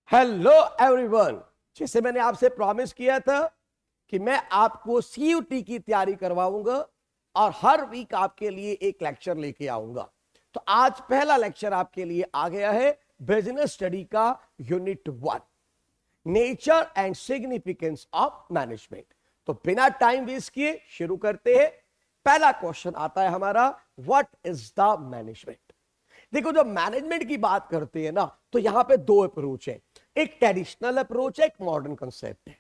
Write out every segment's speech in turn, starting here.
Hello everyone. जैसे मैंने आपसे प्रॉमिस किया था कि मैं आपको सीयूटी की तैयारी करवाऊंगा और हर वीक आपके लिए एक लेक्चर लेके आऊंगा। तो आज पहला लेक्चर आपके लिए आ गया है बिजनेस स्टडी का unit 1, nature and significance of management. तो बिना टाइम वेस्ट किए शुरू करते हैं। पहला क्वेश्चन आता है हमारा, व्हाट इज द मैनेजमेंट। देखो, जब मैनेजमेंट की बात करते हैं ना, तो यहां पे दो अप्रोच है, एक ट्रेडिशनल अप्रोच है, एक मॉडर्न कंसेप्ट है।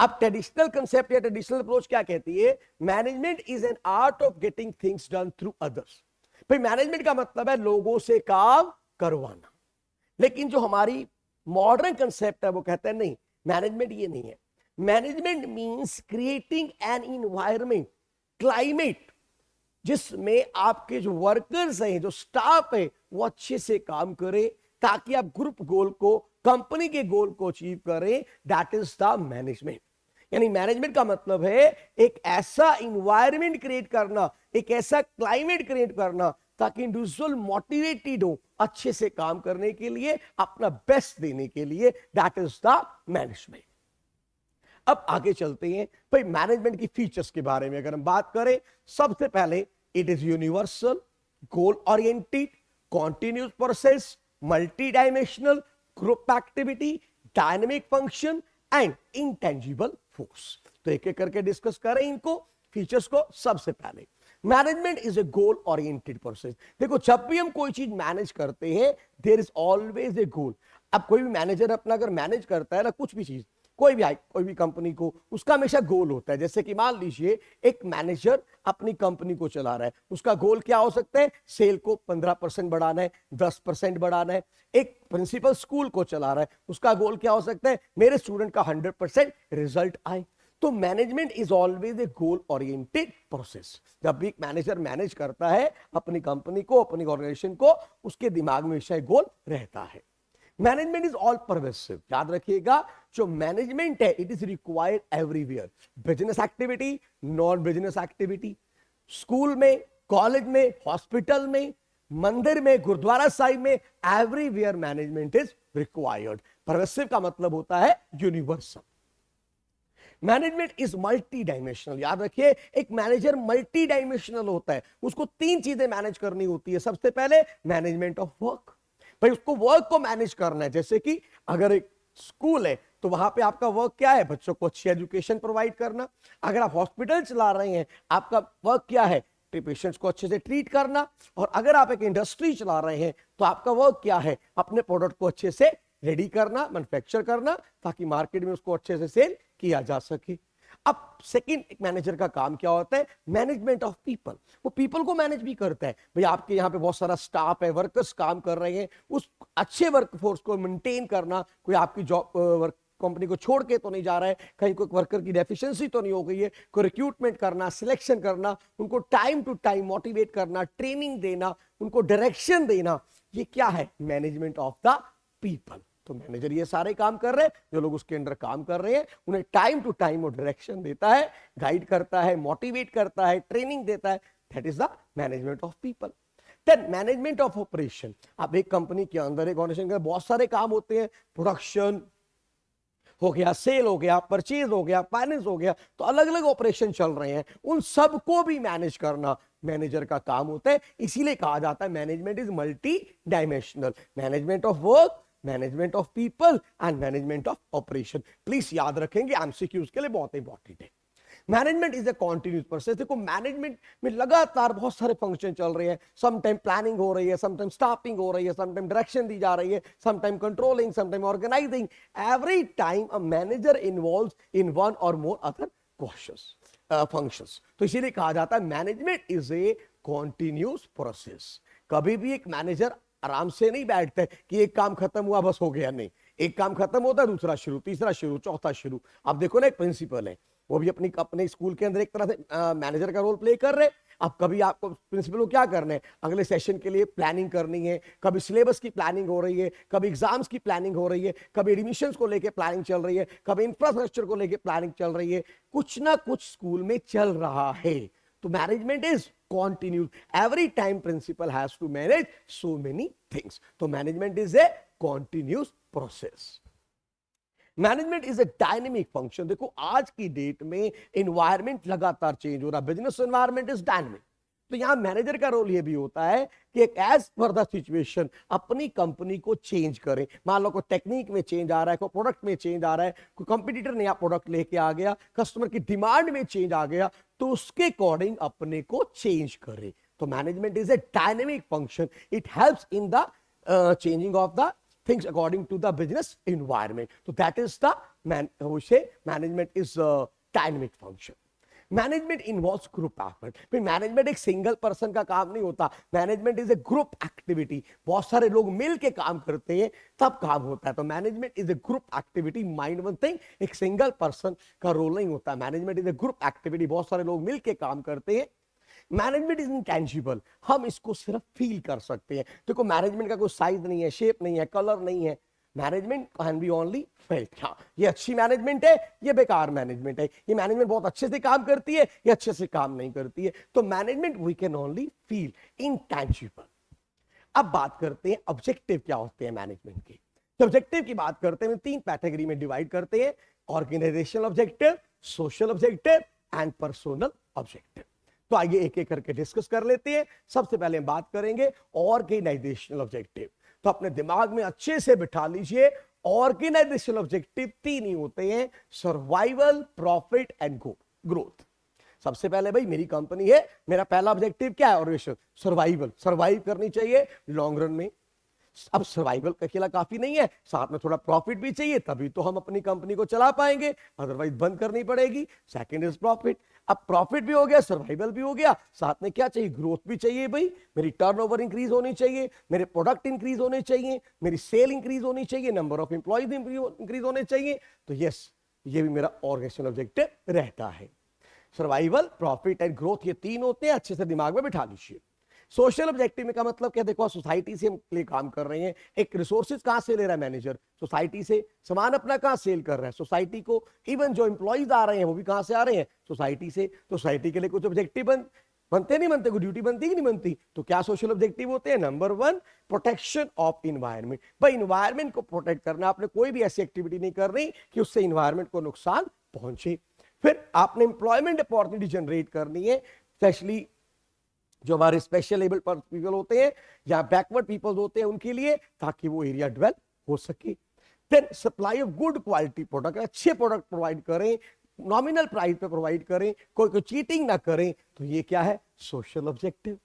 अब ट्रेडिशनल कंसेप्ट या ट्रेडिशनल अप्रोच क्या कहती है? Management is an art of getting things done through others. भाई, मैनेजमेंट का मतलब है लोगों से काम करवाना। लेकिन जो हमारी मॉडर्न कंसेप्ट है वो कहते हैं नहीं, मैनेजमेंट ये नहीं है। Management means creating an environment, climate, जिसमें आपके जो वर्कर्स हैं, जो स्टाफ है, वो अच्छे से काम करे ताकि आप ग्रुप गोल को, कंपनी के गोल को अचीव करें। That is the management. यानी मैनेजमेंट का मतलब है एक ऐसा इंवायरमेंट क्रिएट करना, एक ऐसा क्लाइमेट क्रिएट करना ताकि इंडिविजुअल मोटिवेटेड हो अच्छे से काम करने के लिए, अपना बेस्ट देने के लिए। That is the management. अब आगे चलते हैं। भाई, मैनेजमेंट की फीचर्स के बारे में अगर हम बात करें, सबसे पहले it is universal, goal oriented, continuous process, multi dimensional, group activity, dynamic function and intangible force. तो एक एक करके डिस्कस करें इनको, फीचर्स को। सबसे पहले, management is A goal oriented process. देखो, जब भी हम कोई चीज मैनेज करते हैं, देयर इज ऑलवेज ए गोल। अब कोई भी मैनेजर अपना अगर मैनेज करता है ना, कुछ भी चीज, कोई भी कंपनी को, उसका हमेशा गोल होता है। जैसे कि मान लीजिए एक मैनेजर अपनी कंपनी को चला रहा है, उसका गोल क्या हो सकता है? सेल को 15% बढ़ाना है, 10% बढ़ाना है। एक प्रिंसिपल स्कूल को चला रहा है, उसका गोल क्या हो सकता है? मेरे स्टूडेंट का 100% रिजल्ट आए। तो management is always a goal oriented process. जब भी एक मैनेजर मैनेज करता है अपनी कंपनी को, अपनी ऑर्गेनाइजेशन को, उसके दिमाग में हमेशा गोल रहता है। Management is all pervasive. याद रखिएगा, जो मैनेजमेंट है it is required everywhere. Business activity, non business activity, school में, कॉलेज में, हॉस्पिटल में, मंदिर में, गुरुद्वारा साहिब में, everywhere management is required. Pervasive का मतलब होता है universal. Management is multi dimensional. याद रखिए, एक मैनेजर मल्टी डायमेंशनल होता है। उसको तीन चीजें मैनेज करनी होती है। सबसे पहले मैनेजमेंट ऑफ वर्क। भाई, उसको वर्क को मैनेज करना है। जैसे कि अगर एक स्कूल है तो वहां पे आपका वर्क क्या है? बच्चों को अच्छी एजुकेशन प्रोवाइड करना। अगर आप हॉस्पिटल चला रहे हैं, आपका वर्क क्या है? पेशेंट्स को अच्छे से ट्रीट करना। और अगर आप एक इंडस्ट्री चला रहे हैं तो आपका वर्क क्या है? अपने प्रोडक्ट को अच्छे से रेडी करना, मैन्युफैक्चर करना, ताकि मार्केट में उसको अच्छे से सेल किया जा सके। अब सेकंड, एक मैनेजर का काम क्या होता है? Management of people. वो पीपल को मैनेज भी करता है। भाई, आपके यहाँ पे बहुत सारा स्टाफ है, वर्कर्स काम कर रहे हैं, उस अच्छे वर्कफोर्स को मेंटेन करना। कोई आपकी जॉब वर्क कंपनी को छोड़ के तो नहीं जा रहा है, कहीं कोई वर्कर की डेफिशिएंसी तो नहीं हो गई है। कोई रिक्रूटमेंट करना, सिलेक्शन करना, उनको टाइम टू टाइम मोटिवेट करना, ट्रेनिंग देना, उनको डायरेक्शन देना, ये क्या है? Management of the people. तो मैनेजर ये सारे काम कर रहे हैं, जो लोग उसके अंडर काम कर रहे हैं उन्हें टाइम टू टाइम वो डायरेक्शन देता है, गाइड करता है, मोटिवेट करता है, ट्रेनिंग देता है। That is the management of people. Then management of operation. अब एक कंपनी के अंदर, एक ऑर्गेनाइजेशन के अंदर बहुत सारे काम होते हैं। प्रोडक्शन हो गया, सेल हो गया, परचेज हो गया, फाइनेंस हो गया, तो अलग अलग ऑपरेशन चल रहे हैं, उन सबको भी मैनेज करना मैनेजर का काम होता है। इसीलिए कहा जाता है management is multi dimensional. Management of work, management of people and management of operation. Please याद रखेंगे, एमसीक्यूज के लिए बहुत इंपॉर्टेंट है। Management is a continuous process. देखो, मैनेजमेंट में लगातार बहुत सारे फंक्शन चल रहे हैं। समटाइम प्लानिंग हो रही है, समटाइम स्टाफिंग हो रही है, समटाइम डायरेक्शन दी जा रही है, sometime controlling, sometime organizing. Every time a manager involves in one or more other functions. तो इसीलिए कहा जाता है management is a continuous process. कभी भी एक मैनेजर आराम से नहीं बैठता है कि एक काम खत्म हुआ बस हो गया। नहीं, एक काम खत्म होता है, दूसरा शुरू, तीसरा शुरू, चौथा शुरू। अब देखो ना, एक प्रिंसिपल है, वो भी अपने स्कूल के अंदर एक तरह से मैनेजर का रोल प्ले कर रहे हैं। अब कभी आपको प्रिंसिपल को क्या करना है? अगले सेशन के लिए प्लानिंग करनी है, कभी सिलेबस की प्लानिंग हो रही है, कभी एग्जाम्स की प्लानिंग हो रही है, कभी एडमिशंस को लेके प्लानिंग चल रही है, कभी इंफ्रास्ट्रक्चर को लेके प्लानिंग चल रही है। कुछ ना कुछ स्कूल में चल रहा है। तो management is continuous. Every time principal has to manage so many things. So management is a continuous process. Management is A dynamic function. देखो आज की डेट में एनवायरमेंट लगातार चेंज हो रहा है, बिजनेस एनवायरमेंट इज डायनेमिक। तो यहां मैनेजर का रोल ये भी होता है कि एक एज पर द सिचुएशन अपनी कंपनी को चेंज करें। मान लो कोई टेक्निक में चेंज आ रहा है, कोई प्रोडक्ट में चेंज आ रहा है, कोई कंपटीटर नया प्रोडक्ट लेके आ गया, कस्टमर की डिमांड में चेंज आ गया, तो उसके अकॉर्डिंग अपने को चेंज करें। तो management is A dynamic function, it helps in the changing of the things according to the business environment. So that is the management is a dynamic function. Management involves group effort. फिर management एक single person का काम नहीं होता, management is A group activity. बहुत सारे लोग मिल के काम करते हैं तब काम होता है। तो management is A group activity, mind one thing, एक सिंगल पर्सन का रोल नहीं होता। Management is A group activity, बहुत सारे लोग मिल के काम करते हैं। मैनेजमेंट इज इंटेंजिबल, हम इसको सिर्फ फील कर सकते हैं। देखो मैनेजमेंट का कोई साइज नहीं है, शेप नहीं है, कलर नहीं है। Management can be only felt. हाँ, ये अच्छी मैनेजमेंट है, ये बेकार मैनेजमेंट है, ये मैनेजमेंट बहुत अच्छे से काम करती है, ये अच्छे से काम नहीं करती है। तो management we can only feel, intangible. अब बात करते हैं ऑब्जेक्टिव क्या होते हैं मैनेजमेंट के। तो ऑब्जेक्टिव की बात करते हैं, तीन कैटेगरी में डिवाइड करते हैं, organizational objective, social objective and personal objective. तो आइए एक एक करके डिस्कस कर लेते हैं। सबसे पहले हम बात करेंगे ऑर्गेनाइजेशनल ऑब्जेक्टिव। तो अपने दिमाग में अच्छे से बिठा लीजिए, ऑर्गेनाइजेशनल ऑब्जेक्टिव तीन ही होते हैं, सर्वाइवल, प्रॉफिट एंड ग्रोथ। सबसे पहले भाई मेरी कंपनी है, मेरा पहला ऑब्जेक्टिव क्या है ऑर्गेनाइजेशन? सर्वाइवल, सर्वाइव करनी चाहिए लॉन्ग रन में। अब सर्वाइवल अकेला काफी नहीं है, साथ में थोड़ा प्रॉफिट भी चाहिए, तभी तो हम अपनी कंपनी को चला पाएंगे, अदरवाइज बंद करनी पड़ेगी। Second is profit. अब प्रॉफिट भी हो गया, सर्वाइवल भी हो गया, साथ में क्या चाहिए? ग्रोथ भी चाहिए भाई। मेरी टर्नओवर इंक्रीज होनी चाहिए, मेरे प्रोडक्ट इंक्रीज होने चाहिए, मेरी सेल इंक्रीज होनी चाहिए, नंबर ऑफ एम्प्लॉइज इंक्रीज होने चाहिए। तो यस, ये भी मेरा ऑर्गेनाइजेशनल ऑब्जेक्टिव रहता है। सर्वाइवल, प्रॉफिट एंड ग्रोथ, ये तीन होते हैं, अच्छे से दिमाग में बिठा लीजिए। सोशल ऑब्जेक्टिव में का मतलब क्या? देखो सोसाइटी से हम लिए काम कर रहे हैं, एक रिसोर्सेज कहां से ले रहा है मैनेजर? सोसाइटी से। सामान अपना कहां सेल कर रहा है? सोसाइटी को। इवन जो एम्प्लॉइज आ रहे हैं वो भी कहां से आ रहे हैं? सोसाइटी से। तो सोसाइटी के लिए कुछ ऑब्जेक्टिव बनते नहीं बनते, कोई ड्यूटी बनती कि नहीं बनती? तो क्या सोशल ऑब्जेक्टिव होते हैं? Number one, protection of environment. भाई इन्वायरमेंट को प्रोटेक्ट करना, आपने कोई भी ऐसी एक्टिविटी नहीं कर रही कि उससे इन्वायरमेंट को नुकसान पहुंचे। फिर आपने एम्प्लॉयमेंट अपॉर्चुनिटी जनरेट करनी है, स्पेशली जो हमारे स्पेशल एबल्ड पीपल होते हैं या बैकवर्ड पीपल्स होते हैं उनके लिए, ताकि वो एरिया डेवलप हो सके। Then supply of good quality product, अच्छे प्रोडक्ट प्रोवाइड करें, नॉमिनल प्राइस पे प्रोवाइड करें, कोई चीटिंग ना करें। तो ये क्या है? Social objective.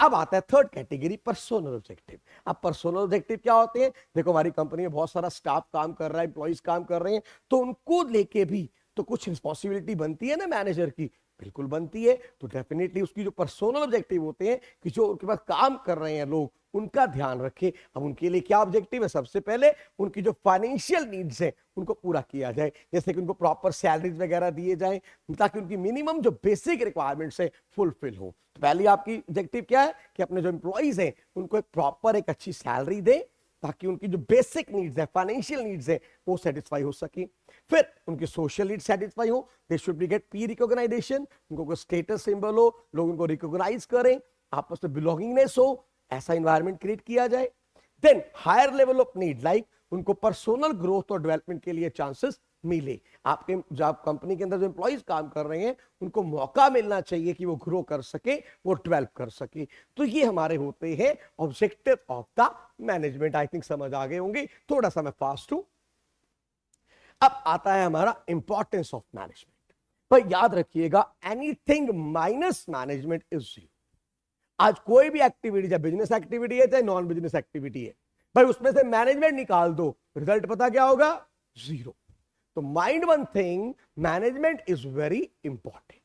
अब आता है थर्ड कैटेगरी, पर्सनल ऑब्जेक्टिव। अब पर्सनल ऑब्जेक्टिव क्या होते हैं? देखो हमारी कंपनी में बहुत सारा स्टाफ काम कर रहा है, एम्प्लॉइज काम कर रहे हैं, तो उनको लेके भी तो कुछ रिस्पॉन्सिबिलिटी बनती है ना मैनेजर की, बिल्कुल बनती है। तो डेफिनेटली उसकी जो पर्सनल ऑब्जेक्टिव होते हैं कि जो उनके पास काम कर रहे हैं लोग, उनका ध्यान रखें। अब उनके लिए क्या ऑब्जेक्टिव है? सबसे पहले उनकी जो फाइनेंशियल नीड्स है उनको पूरा किया जाए, जैसे कि उनको प्रॉपर सैलरीज वगैरह दिए जाए, ताकि उनकी मिनिमम जो बेसिक रिक्वायरमेंट्स है फुलफिल हो। तो पहले आपकी ऑब्जेक्टिव क्या है कि अपने जो एम्प्लॉइज हैं उनको एक प्रॉपर एक अच्छी सैलरी दे, ताकि उनकी जो बेसिक नीड्स है, फाइनेंशियल नीड्स है, वो सेटिस्फाई हो सके। फिर उनकी सोशल नीड सेटिस्फाई हो, they should be get P recognization, उनको कोई स्टेटस सिंबल हो, लोग उनको रिकॉग्नाइज करें, आपस में बिलोंगिंगनेस हो, ऐसा एनवायरनमेंट क्रिएट किया जाए। Then higher level of need, like उनको पर्सनल ग्रोथ और डेवलपमेंट के लिए चांसेस मिले। आपके जब कंपनी के अंदर जो एम्प्लॉइज काम कर रहे हैं उनको मौका मिलना चाहिए कि वो ग्रो कर सके, वो डेवलप कर सके। तो ये हमारे होते हैं objective of the management. I think समझ आ गए होंगे, थोड़ा सा मैं फास्ट हूं। अब आता है हमारा इंपॉर्टेंस ऑफ मैनेजमेंट। पर याद रखिएगा, anything minus management is zero. आज कोई भी एक्टिविटी, चाहे बिजनेस एक्टिविटी है चाहे नॉन बिजनेस एक्टिविटी है, भाई उसमें से मैनेजमेंट निकाल दो, रिजल्ट पता क्या होगा? जीरो। तो mind one thing, management is very important.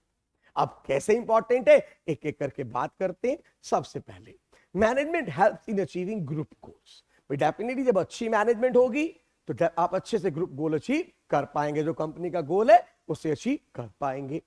अब कैसे इंपॉर्टेंट है एक एक करके बात करते हैं। सबसे पहले management helps in achieving group goals. भाई डेफिनेटली जब अच्छी मैनेजमेंट होगी तो आप अच्छे से ग्रुप गोल अचीव कर पाएंगे, जो कंपनी का गोल है उसे अचीव कर पाएंगे।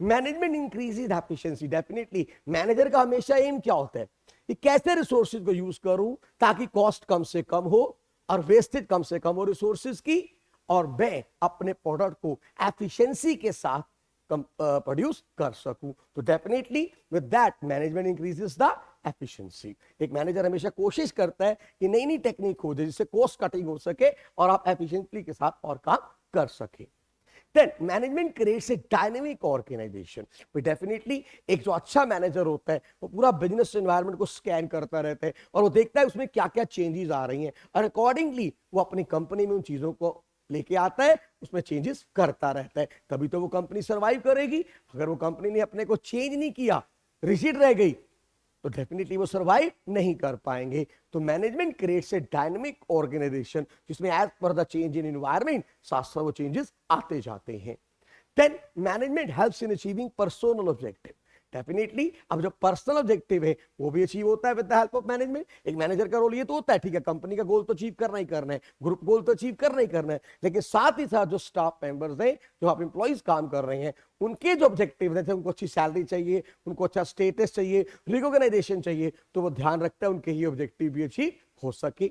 Management increases efficiency. Definitely manager का हमेशा एम क्या होता है कि कैसे रिसोर्सेज को यूज करूं ताकि कॉस्ट कम से कम हो और वेस्टेज कम से कम हो रिसोर्सेज की, और मैं अपने प्रोडक्ट को एफिशिएंसी के साथ प्रोड्यूस कर सकूं। तो definitely with that management increases the efficiency. एक मैनेजर हमेशा कोशिश करता है कि नई नई टेक्निक हो जाए जिससे कॉस्ट कटिंग हो सके और आप एफिशिएंटली के साथ और काम कर सके। Then management creates a dynamic organization. But definitely एक जो अच्छा मैनेजर होता है वो पूरा बिजनेस एनवायरनमेंट को स्कैन करता रहता है और वो देखता है उसमें क्या क्या चेंजेस आ रही हैं और अकॉर्डिंगली वो अपनी कंपनी में उन चीजों को लेके आता है, उसमें चेंजेस करता रहता है। तभी तो वो कंपनी सर्वाइव करेगी। अगर वो कंपनी ने अपने को चेंज नहीं किया, रिजिड रह गई, तो डेफिनेटली वो सर्वाइव नहीं कर पाएंगे। तो management creates a dynamic organisation जिसमें as per the change in environment साथ साथ वो चेंजेस आते जाते हैं। Then management helps in achieving personal objective. Definitely अब जो पर्सनल ऑब्जेक्टिव है वो भी अचीव होता है with the help of management. एक मैनेजर का रोल ये तो होता है, ठीक है, कंपनी का गोल तो अचीव करना ही करना है, ग्रुप गोल तो अचीव करना ही करना है, लेकिन साथ ही साथ जो स्टाफ मेंबर्स हैं, जो आप एम्प्लॉइज काम कर रहे हैं, उनके जो ऑब्जेक्टिव रहते हैं, उनको अच्छी सैलरी चाहिए, उनको अच्छा स्टेटस चाहिए, रिकॉग्नाइजेशन चाहिए, तो वो ध्यान रखता है उनके ही ऑब्जेक्टिव भी अचीव हो सके।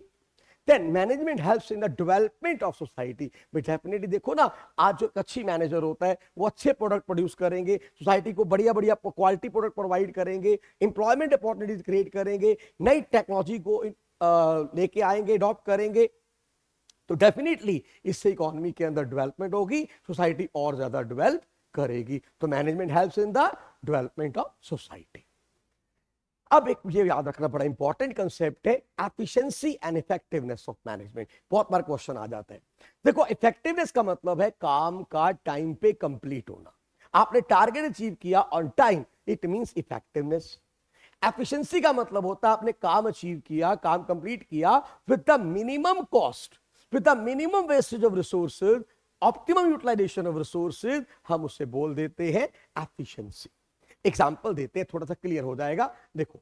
Then management helps in the development of society. But definitely देखो ना, आज जो अच्छी मैनेजर होता है वो अच्छे प्रोडक्ट प्रोड्यूस करेंगे, सोसाइटी को बढ़िया बढ़िया क्वालिटी प्रोडक्ट प्रोवाइड करेंगे, एम्प्लॉयमेंट अपॉर्चुनिटीज क्रिएट करेंगे, नई टेक्नोलॉजी को लेके आएंगे, अडॉप्ट करेंगे। तो डेफिनेटली इससे इकोनॉमी के अंदर डेवलपमेंट होगी, सोसाइटी और ज्यादा डेवलप करेगी। तो management helps in the development of society. अब एक मुझे याद रखना बड़ा इंपॉर्टेंट कंसेप्ट है efficiency and effectiveness of management. बहुत बार क्वेश्चन आ जाता है। देखो, इफेक्टिवनेस का मतलब है काम का टाइम पे कंप्लीट होना। आपने टारगेट अचीव किया on time, it means effectiveness. Efficiency का मतलब होता है आपने काम अचीव किया, काम कंप्लीट किया with the minimum cost, with the minimum wastage of resources, optimum utilization of resources, हम उसे बोल देते हैं एफिशिएंसी। एग्जाम्पल देते हैं, थोड़ा सा क्लियर हो जाएगा। देखो,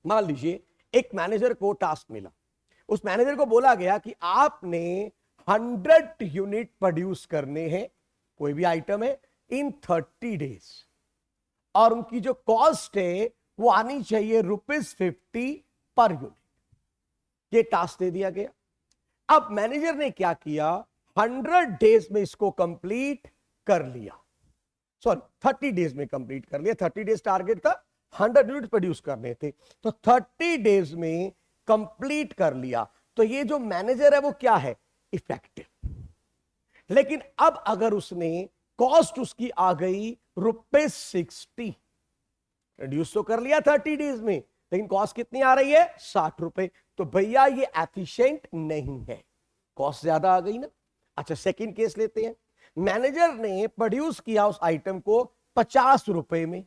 मान लीजिए एक मैनेजर को टास्क मिला, उस मैनेजर को बोला गया कि आपने 100 यूनिट प्रोड्यूस करने हैं, कोई भी आइटम है, इन 30 डेज, और उनकी जो कॉस्ट है वो आनी चाहिए ₹50 पर यूनिट। ये टास्क दे दिया गया। अब मैनेजर ने क्या किया, 100 डेज में इसको कंप्लीट कर लिया, सॉरी 30 डेज में कंप्लीट कर लिया। 30 डेज टारगेट था, 100 यूनिट प्रोड्यूस करने थे, तो 30 डेज में कंप्लीट कर लिया। तो ये जो मैनेजर है वो क्या है, इफेक्टिव। लेकिन अब अगर उसने कॉस्ट उसकी आ गई ₹60, प्रोड्यूस तो कर लिया 30 डेज में, लेकिन कॉस्ट कितनी आ रही है, ₹60, तो भैया ये एफिशिएंट नहीं है, कॉस्ट ज्यादा आ गई ना। अच्छा, सेकंड केस लेते हैं। मैनेजर ने प्रोड्यूस किया उस आइटम को ₹50 में,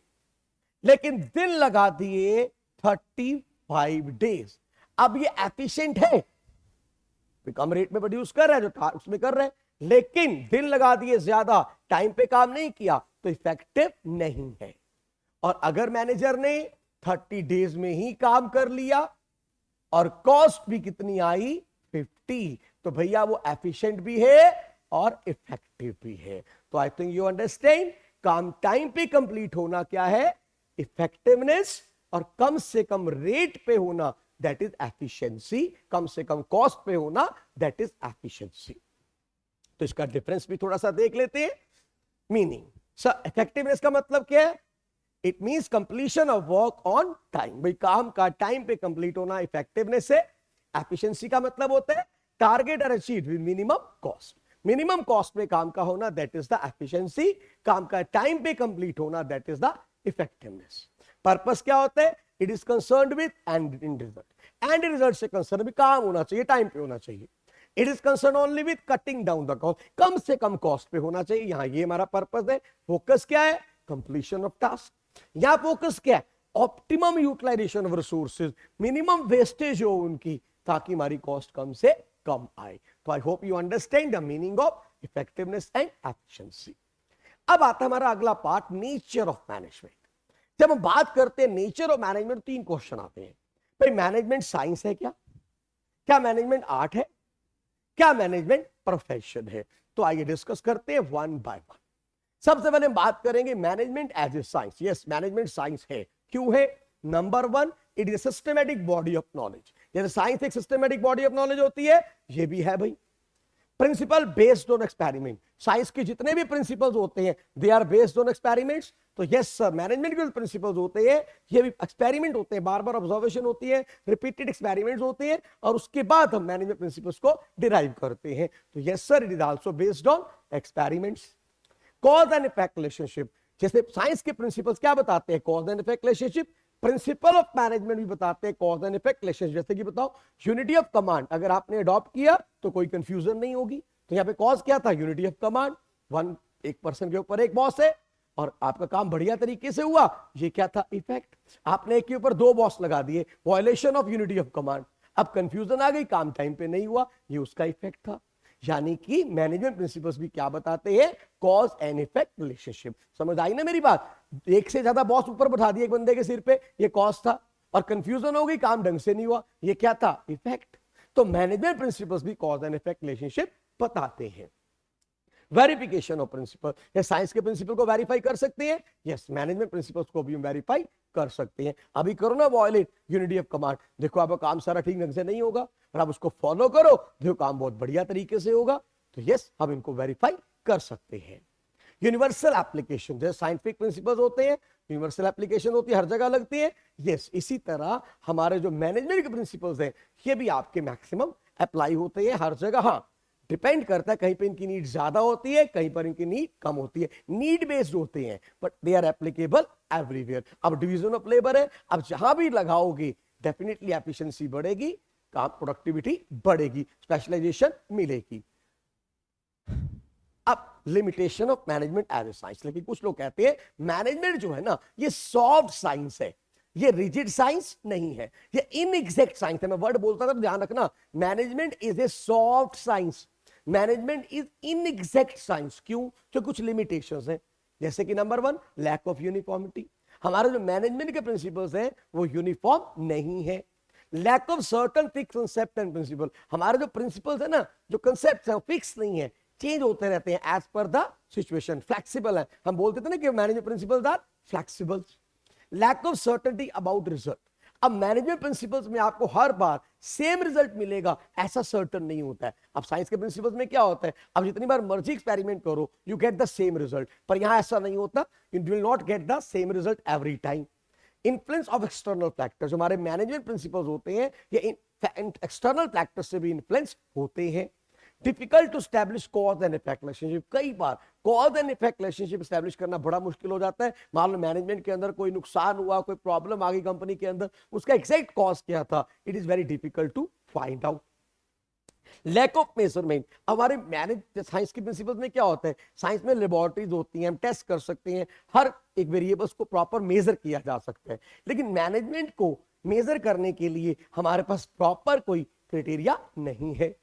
लेकिन दिन लगा दिए 35 डेज। अब ये एफिशिएंट है, कम रेट में प्रोड्यूस कर रहा है जो उसमें कर रहे हैं, लेकिन दिन लगा दिए ज्यादा, टाइम पे काम नहीं किया, तो इफेक्टिव नहीं है। और अगर मैनेजर ने 30 डेज में ही काम कर लिया और कॉस्ट भी कितनी आई, 50, तो भैया वो एफिशिएंट भी है और इफेक्टिव भी है। तो आई थिंक यू अंडरस्टैंड, काम टाइम पे कंप्लीट होना क्या है, इफेक्टिवनेस, और कम से कम रेट पे होना, दैट इज एफिशिएंसी। कम से कम कॉस्ट पे होना, दैट इज एफिशिएंसी। तो इसका डिफरेंस भी थोड़ा सा देख लेते हैं। मीनिंग, सर इफेक्टिवनेस का मतलब क्या है, it means completion of work on time. भाई काम का टाइम पे कंप्लीट होना इफेक्टिवनेस है। एफिशिएंसी का मतलब होता है target are achieved with minimum cost. Minimum cost में काम का होना, दैट इज द एफिशिएंसी। काम का टाइम पे कंप्लीट होना, that is the effectiveness. Purpose क्या होता है, it is concerned with end in result. End result से कंसर्न भी काम होना चाहिए, टाइम पे होना चाहिए। It is concern only with cutting down the cost, कम से कम कॉस्ट पे होना चाहिए। यहां ये हमारा पर्पस है। फोकस क्या है, कंप्लीशन ऑफ टास्क। यहां फोकस क्या है, optimum utilization of resources, minimum wastage हो उनकी, ताकि हमारी कॉस्ट कम से कम आए। तो आई hope you understand the meaning of effectiveness and efficiency. अब आता है हमारा अगला पार्ट, नेचर ऑफ मैनेजमेंट। जब हम बात करते हैं नेचर ऑफ मैनेजमेंट, 3 क्वेश्चन आते हैं। भाई मैनेजमेंट साइंस है क्या मैनेजमेंट आर्ट है, क्या मैनेजमेंट प्रोफेशन है? तो आइए डिस्कस करते हैं वन बाय वन। सबसे पहले हम बात करेंगे management as a science. Yes, management science है। क्यों है? Number 1, it is systematic body of knowledge. जैसे साइंस एक सिस्टमैटिक बॉडी ऑफ नॉलेज होती है, ये भी है भाई। Principle based on experiment, science के जितने भी प्रिंसिपल्स होते हैं they are based on experiments. तो यस सर, मैनेजमेंट के जो प्रिंसिपल्स होते हैं ये भी एक्सपेरिमेंट होते हैं, बार बार ऑब्जर्वेशन होती है, रिपीटेड एक्सपेरिमेंट्स होते हैं, और उसके बाद हम मैनेजमेंट प्रिंसिपल्स को डिराइव करते हैं। तो yes sir, it is also based on experiments. Cause and effect relationship, जैसे साइंस के प्रिंसिपल्स क्या बताते हैं, cause and effect relationship. Principle of management भी बताते हैं कॉज एंड इफेक्ट रिलेशनशिप। जैसे कि बताओ यूनिटी ऑफ कमांड, अगर आपने अडॉप्ट किया तो कोई कंफ्यूजन नहीं होगी। तो यहाँ पे कॉज क्या था, यूनिटी ऑफ कमांड, एक पर्सन के ऊपर एक बॉस है और आपका काम बढ़िया तरीके से हुआ, ये क्या था, इफेक्ट। आपने एक के ऊपर दो बॉस लगा दिए, violation of unity of command, अब कंफ्यूजन आ गई, काम टाइम पे नहीं हुआ, ये उसका इफेक्ट था। यानी कि मैनेजमेंट प्रिंसिपल्स भी क्या बताते हैं, कॉज एंड इफेक्ट रिलेशनशिप। समझ आई ना मेरी बात, एक से ज्यादा बॉस ऊपर बैठा दिए एक बंदे के सिर पे, ये कॉज था, और कंफ्यूजन हो गई, काम ढंग से नहीं हुआ, ये क्या था, इफेक्ट। तो मैनेजमेंट प्रिंसिपल्स भी कॉज एंड इफेक्ट रिलेशनशिप बताते हैं। वेरिफिकेशन ऑफ प्रिंसिपल, ये साइंस के प्रिंसिपल को वेरीफाई कर सकते हैं, यस मैनेजमेंट प्रिंसिपल्स को भी हम वेरीफाई कर सकते हैं। अभी करो ना वॉयलेट यूनिटी ऑफ कमांड, देखो आपका काम सारा ठीक ढंग से नहीं होगा, और आप उसको फॉलो करो, देखो काम बहुत बढ़िया तरीके से होगा। तो यस, हम इनको वेरीफाई कर सकते हैं। यूनिवर्सल एप्लीकेशन, जैसे साइंटिफिक प्रिंसिपल्स होते हैं, यूनिवर्सल एप्लीकेशन होती है, हर जगह लगती है। यस, इसी तरह हमारे जो मैनेजमेंट के प्रिंसिपल्स हैं ये भी आपके मैक्सिमम अप्लाई होते हैं हर जगह। हाँ, डिपेंड करता है, कहीं पे इनकी नीड ज्यादा होती है, कहीं पर इनकी नीड कम होती है, नीड बेस्ड होते हैं, but they are applicable everywhere. अब डिवीजन ऑफ लेबर है, अब जहां भी लगाओगे डेफिनेटली एफिशिएंसी बढ़ेगी, काम प्रोडक्टिविटी बढ़ेगी, स्पेशलाइजेशन मिलेगी। अब limitation of management as a science, लेकिन कुछ लोग कहते हैं मैनेजमेंट जो है ना ये सॉफ्ट साइंस है, ये रिजिड साइंस नहीं है, ये इनएग्जैक्ट साइंस है। मैं वर्ड बोलता था, ध्यान रखना, management is a soft science, management is inexact science. क्यों? क्योंकि कुछ लिमिटेशंस हैं, जैसे कि नंबर 1 लैक ऑफ यूनिफॉर्मिटी। हमारे जो मैनेजमेंट के प्रिंसिपल्स हैं वो यूनिफॉर्म नहीं है। Lack of certain fix concept and principle, हमारे जो प्रिंसिपल्स है ना, जो कंसेप्ट है फिक्स नहीं है, चेंज होते रहते हैं as per the situation, flexible है। हम बोलते थे ना कि management principles are flexible. Lack of certainty about result, अब मैनेजमेंट प्रिंसिपल्स में आपको हर बार सेम रिजल्ट मिलेगा ऐसा सर्टन नहीं होता है। अब साइंस के प्रिंसिपल्स में क्या होता है, अब जितनी बार मर्जी एक्सपेरिमेंट करो you get the same result, पर यहां ऐसा नहीं होता, you will not get the same result every time. Influence of external factors, हमारे मैनेजमेंट प्रिंसिपल्स होते हैं ये एक्सटर्नल फैक्टर्स से भी इन्फ्लुएंस होते हैं। Difficult to establish cause and effect relationship, कई बार cause and effect relationship establish करना बड़ा मुश्किल हो जाता है। मान लो मैनेजमेंट के अंदर कोई नुकसान हुआ, कोई प्रॉब्लम आ गई कंपनी के अंदर, उसका एग्जैक्ट कॉज क्या था, it is very difficult to find out. Lack of measurement, हमारे मैनेज साइंस के प्रिंसिपल्स में क्या होता है, साइंस में लेबोरेटरीज होती हैं, हम टेस्ट कर सकते हैं, हर एक वेरिएबल्स को प्रॉपर मेजर किया जा सकता है, लेकिन मैनेजमेंट को मेजर करने के लिए हमारे पास प्रॉपर कोई क्राइटेरिया नहीं है।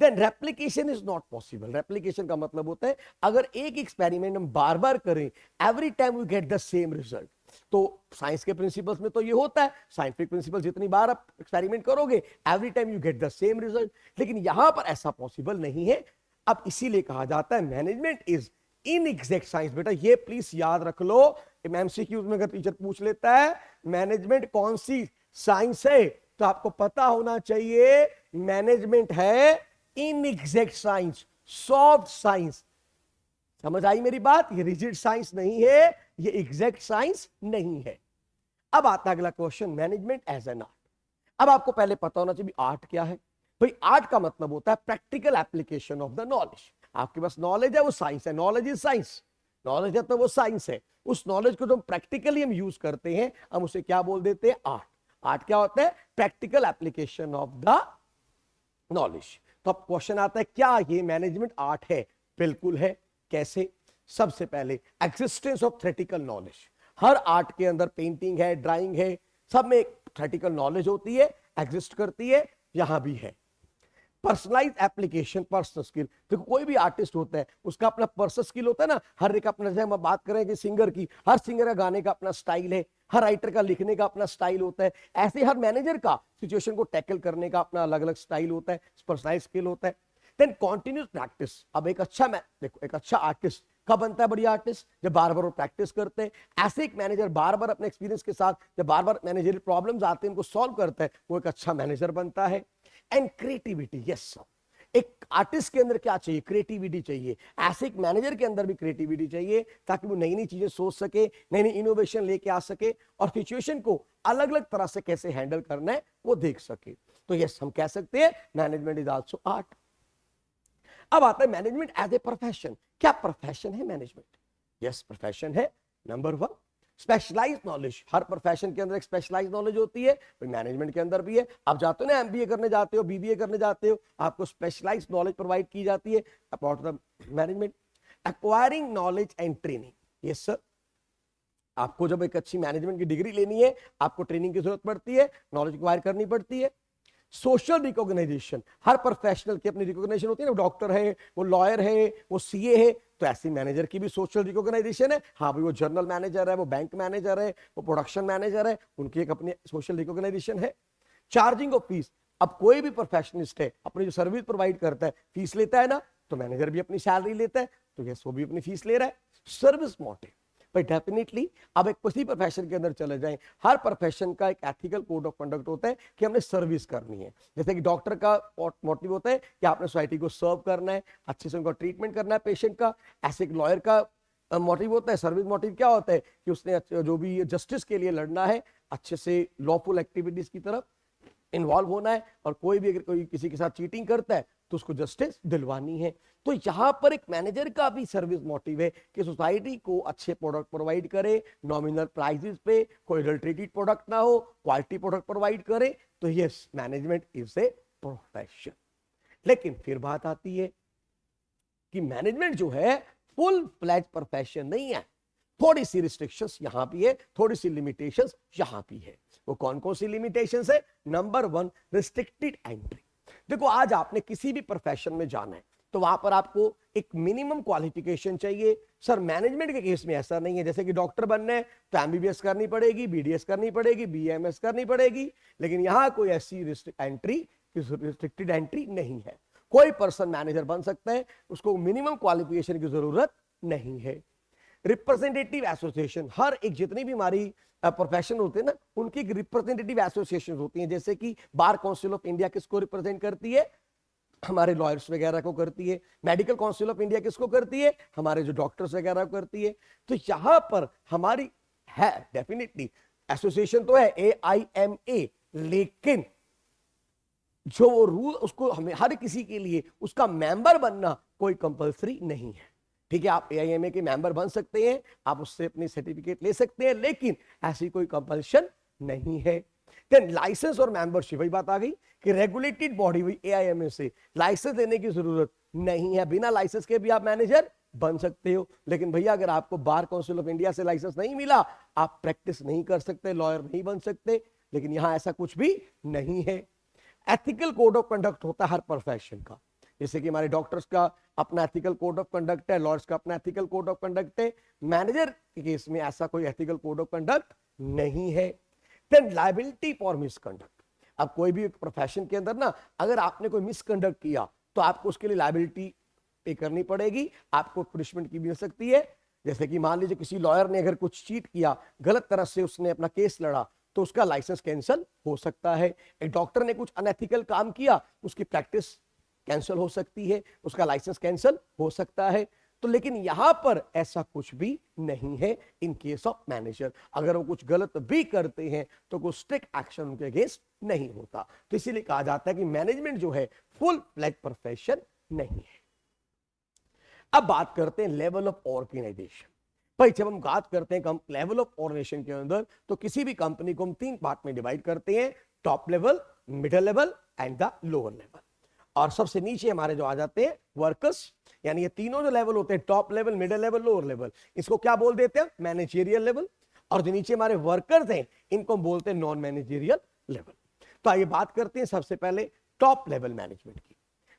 Then replication is not possible. Replication का मतलब होता है अगर एक एक्सपेरिमेंट हम बार बार करें, every time we get the same result. तो साइंस के प्रिंसिपल्स में तो ये होता है, साइंटिफिक प्रिंसिपल जितनी बार आप एक्सपेरिमेंट करोगे every time you get the same result, लेकिन यहां पर ऐसा पॉसिबल नहीं है। अब इसीलिए कहा जाता है मैनेजमेंट इज इनएग्जैक्ट साइंस। बेटा ये प्लीज याद रख लो, एमसीक्यूज में अगर टीचर पूछ लेता है मैनेजमेंट कौन सी साइंस है, तो आपको पता होना चाहिए मैनेजमेंट है इनएग्जैक्ट साइंस, सॉफ्ट साइंस। समझ आई मेरी बात, ये रिजिड साइंस नहीं है, ये एग्जैक्ट साइंस नहीं है। अब आता है अगला question, management as an art. अब आपको पहले पता होना चाहिए आर्ट क्या है। भाई आर्ट का मतलब होता है practical application of the knowledge. आपके पास नॉलेज है वो साइंस है, नॉलेज इज साइंस, नॉलेज है तो वो साइंस है। उस नॉलेज को जो प्रैक्टिकली हम यूज करते हैं हम उसे क्या बोल देते हैं, आर्ट। आर्ट क्या होता है, practical application of the knowledge. तो अब क्वेश्चन आता है क्या ये मैनेजमेंट आर्ट है? बिल्कुल है। कैसे? सबसे पहले existence of theoretical knowledge. Her art के अंदर पेंटिंग है, ड्राइंग है, सब में थ्योरेटिकल नॉलेज होती है, एग्जिस्ट करती है, यहां भी है। Personalize application, personal skill. देखो कोई भी आर्टिस्ट होता है उसका अपना पर्सनल स्किल होता है ना, हर एक अपना, जैसे हम बात करें कि सिंगर की, हर सिंगर का गाने का अपना स्टाइल है, हर राइटर का लिखने का अपना स्टाइल होता है, ऐसे हर मैनेजर का सिचुएशन को टैकल करने का अपना अलग अलग स्टाइल होता है, पर्सनलाइज स्किल होता है। Then continuous practice. अब एक अच्छा देखो एक अच्छा आर्टिस्ट कब बनता है बढ़िया आर्टिस्ट? जब बार बार वो प्रैक्टिस करते हैं। ऐसे एक मैनेजर बार बार अपने एक्सपीरियंस के साथ जब बार बार मैनेजरियल प्रॉब्लम्स आते हैं उनको सॉल्व करता है, वो एक अच्छा मैनेजर बनता है। एंड क्रिएटिविटी, यस सर, एक आर्टिस्ट के अंदर क्या चाहिए? क्रिएटिविटी चाहिए। ऐसे एक मैनेजर के अंदर भी क्रिएटिविटी चाहिए ताकि वो नई नई चीजें सोच सके, नई नई इनोवेशन लेके आ सके और सिचुएशन को अलग अलग तरह से कैसे हैंडल करना है वो देख सके। तो यस, हम कह सकते हैं मैनेजमेंट इज आल्सो आर्ट। अब आता है मैनेजमेंट एज ए प्रोफेशन। क्या प्रोफेशन है मैनेजमेंट? यस, प्रोफेशन है। Number 1, specialise knowledge. हर प्रोफेशन के अंदर एक स्पेशलाइज नॉलेज होती है, मैनेजमेंट के अंदर भी है। आप जाते हो ना एमबीए करने जाते हो, बीबीए करने जाते हो, आपको स्पेशलाइज नॉलेज प्रोवाइड की जाती है about the management. Acquiring knowledge and training. Yes sir, आपको जब एक अच्छी मैनेजमेंट की डिग्री लेनी है, आपको ट्रेनिंग की जरूरत पड़ती है, नॉलेज एक्वायर करनी पड़ती है। Social recognition. हर प्रोफेशनल की अपनी रिकॉग्नाइजेशन होती है ना, डॉक्टर है, वो लॉयर है, वो सीए है, तो ऐसी मैनेजर की भी सोशल रिकॉग्नाइजेशन है। हाँ भाई, वो जर्नल मैनेजर है, वो बैंक मैनेजर है, वो प्रोडक्शन मैनेजर है, उनकी एक अपनी सोशल रिकॉग्नाइजेशन है। Charging of fees. अब कोई भी प्रोफेशनलिस्ट है, अपनी जो सर्विस प्रोवाइड करता है, फीस लेता है ना, तो मैनेजर भी अपनी सैलरी लेता है, तो यस वो भी अपनी फीस ले रहा है। Service motive. पर डेफिनेटली अब एक किसी प्रोफेशन के अंदर चले जाएं, हर प्रोफेशन का एक एथिकल कोड ऑफ कंडक्ट होता है कि हमने सर्विस करनी है। जैसे कि डॉक्टर का मोटिव होता है कि आपने सोसाइटी को सर्व करना है, अच्छे से उनका ट्रीटमेंट करना है पेशेंट का। ऐसे एक लॉयर का मोटिव होता है, सर्विस मोटिव क्या होता है कि उसने जो भी जस्टिस के लिए लड़ना है, अच्छे से लॉफुल एक्टिविटीज की तरफ इन्वॉल्व होना है, और कोई भी अगर कोई किसी के साथ चीटिंग करता है तो उसको जस्टिस दिलवानी है। तो यहां पर एक मैनेजर का भी सर्विस मोटिव है कि सोसाइटी को अच्छे प्रोडक्ट प्रोवाइड करे, नॉमिनल प्राइसेस पे, कोई अडल्ट्रेटेड प्रोडक्ट ना हो, क्वालिटी प्रोडक्ट प्रोवाइड करे। तो yes, management is a profession. लेकिन फिर बात आती है कि मैनेजमेंट जो है फुल फ्लैज प्रोफेशन नहीं है। थोड़ी सी रिस्ट्रिक्शंस यहां भी है, थोड़ी सी लिमिटेशंस यहां भी है। वो कौन कौन सी लिमिटेशंस है? Number 1, restricted entry. देखो, आज आपने किसी भी प्रोफेशन में जाना है तो वहां पर आपको एक मिनिमम क्वालिफिकेशन चाहिए। सर, मैनेजमेंट के केस में ऐसा नहीं है। जैसे कि डॉक्टर बनना है तो एमबीबीएस करनी पड़ेगी, बीडीएस करनी पड़ेगी, बीएमएस करनी पड़ेगी, लेकिन यहां कोई ऐसी रिस्ट्रिक्टेड एंट्री नहीं है। कोई पर्सन मैनेजर बन सकता है, उसको मिनिमम क्वालिफिकेशन की जरूरत नहीं है। Representative association. हर एक जितनी भी हमारी प्रोफेशन होते हैं ना, उनकी एक रिप्रेजेंटेटिव एसोसिएशन होती हैं। जैसे कि बार काउंसिल ऑफ इंडिया किसको रिप्रेजेंट करती है? हमारे लॉयर्स वगैरह को करती है। मेडिकल काउंसिल ऑफ इंडिया किसको करती है? हमारे जो डॉक्टर्स वगैरह को करती है। तो यहां पर हमारी है डेफिनेटली एसोसिएशन तो है AIMA, लेकिन जो वो रूल उसको हमें हर किसी के लिए उसका मेंबर बनना कोई कंपलसरी नहीं है। ठीक है, आप AIMA के मेंबर बन सकते हैं, आप उससे अपनी सर्टिफिकेट ले सकते हैं, लेकिन ऐसी कोई कंपल्शन नहीं है। देन लाइसेंस और मेंबरशिप, वही बात आ गई कि रेगुलेटेड बॉडी हुई AIMA से लाइसेंस लेने की जरूरत नहीं है। बिना लाइसेंस के भी आप मैनेजर बन सकते हो। लेकिन भैया, अगर आपको बार काउंसिल ऑफ इंडिया से लाइसेंस नहीं मिला, आप प्रैक्टिस नहीं कर सकते, लॉयर नहीं बन सकते। लेकिन यहां ऐसा कुछ भी नहीं है। एथिकल कोड ऑफ कंडक्ट होता है हर प्रोफेशन का। जैसे कि हमारे डॉक्टर्स का अपना एथिकल कोड ऑफ कंडक्ट है, लॉयर्स का अपना एथिकल कोड ऑफ कंडक्ट है। मैनेजर के केस में ऐसा कोई एथिकल कोड ऑफ कंडक्ट नहीं है। Then liability for misconduct. अब कोई भी प्रोफेशन के अंदर ना, अगर आपने कोई मिसकंडक्ट किया तो आपको उसके लिए लायबिलिटी पे करनी पड़ेगी, आपको पनिशमेंट की मिल सकती है। जैसे कि मान लीजिए किसी लॉयर ने अगर कुछ चीट किया, गलत तरह से उसने अपना केस लड़ा, तो उसका लाइसेंस कैंसिल हो सकता है। एक डॉक्टर ने कुछ अनएथिकल काम किया, उसकी प्रैक्टिस कैंसिल हो सकती है, उसका लाइसेंस कैंसिल हो सकता है। तो लेकिन यहां पर ऐसा कुछ भी नहीं है इन केस ऑफ मैनेजर। अगर वो कुछ गलत भी करते हैं तो कोई स्ट्रिक्ट एक्शन उनके अगेंस्ट नहीं होता। तो इसीलिए कहा जाता है कि मैनेजमेंट जो है फुल फ्लैज प्रोफेशन नहीं है। अब बात करते हैं लेवल ऑफ ऑर्गेनाइजेशन। भाई, जब हम बात करते हैं लेवल ऑफ ऑर्गेनाइजेशन के अंदर, तो किसी भी कंपनी को हम 3 पार्ट में डिवाइड करते हैं, top level, middle level and the lower level. और सबसे नीचे हमारे जो आ जाते हैं वर्कर्स, यानी ये तीनों जो लेवल होते हैं, top level, middle level, lower level, इसको क्या बोल देते हैं? Managerial level. और जो नीचे हमारे वर्कर्स हैं, इनको हम बोलते हैं नॉन मैनेजरियल लेवल। तो आइए बात करते हैं सबसे पहले टॉप लेवल मैनेजमेंट की।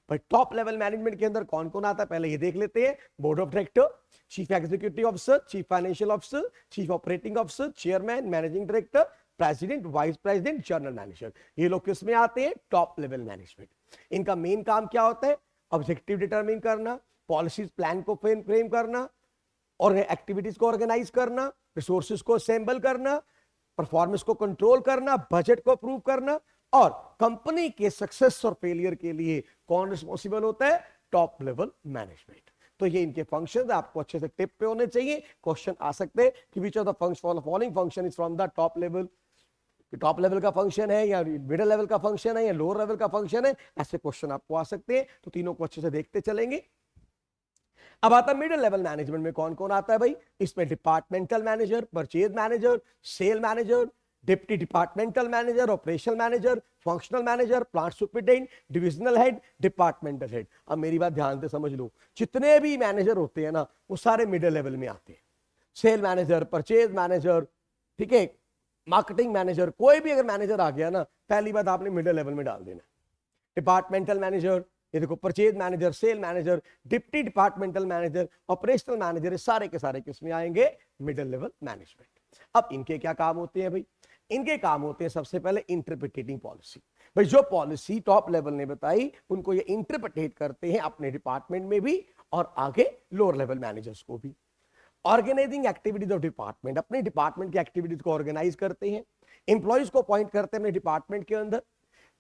पर टॉप लेवल मैनेजमेंट के अंदर कौन कौन आता है, पहले ये देख लेते हैं। Board of director, chief executive officer, chief financial officer, chief operating officer, chairman, managing director, president, vice president, general manager. ये लोग किस में आते हैं? Top level management. इनका मेन काम क्या होता है? ऑब्जेक्टिव डिटरमिन करना, पॉलिसीज प्लान को फ्रेम करना, और एक्टिविटीज को ऑर्गेनाइज करना, रिसोर्सेज को असेंबल करना, परफॉर्मेंस को कंट्रोल करना, बजट को अप्रूव करना, और कंपनी के सक्सेस और फेलियर के लिए कौन रिस्पॉन्सिबल होता है? Top level management. तो ये इनके फंक्शंस आपको अच्छे से टिप पे होने चाहिए। क्वेश्चन आ सकते हैं कि विच of the following function is from the top level, top level का फंक्शन है या मिडिल लेवल का फंक्शन है या लोअर लेवल का फंक्शन है, ऐसे क्वेश्चन आपको आ सकते हैं। तो तीनों को अच्छे से देखते चलेंगे। अब आता है मिडिल लेवल मैनेजमेंट में कौन कौन आता है भाई? इसमें departmental manager, purchase manager, sale manager, deputy departmental manager, operational manager, functional manager, plant superintendent, divisional head, departmental head. अब मेरी बात ध्यान से समझ लो, जितने भी मैनेजर होते हैं ना वो सारे मिडिल लेवल में आते हैं। सेल मैनेजर, परचेज मैनेजर, ठीक है, मार्केटिंग मैनेजर, कोई भी अगर मैनेजर आ गया ना, पहली बात आपने मिडिल लेवल में डाल देना। डिपार्टमेंटल मैनेजर, ये देखो, purchase manager, sale manager, deputy departmental manager, operational manager, ये सारे के सारे किसमें आएंगे? Middle level management. अब इनके क्या काम होते हैं भाई? इनके काम होते हैं सबसे पहले इंटरप्रिटेटिंग पॉलिसी। भाई जो पॉलिसी टॉप लेवल ने बताई उनको ये इंटरप्रिटेट करते हैं अपने डिपार्टमेंट में भी और आगे लोअर लेवल मैनेजर्स को भी। ऑर्गेनाइजिंग एक्टिविटीज ऑफ डिपार्टमेंट, अपने डिपार्टमेंट की एक्टिविटीज को ऑर्गेनाइज करते हैं। एम्प्लॉयज को अपॉइंट करते हैं अपने डिपार्टमेंट के अंदर,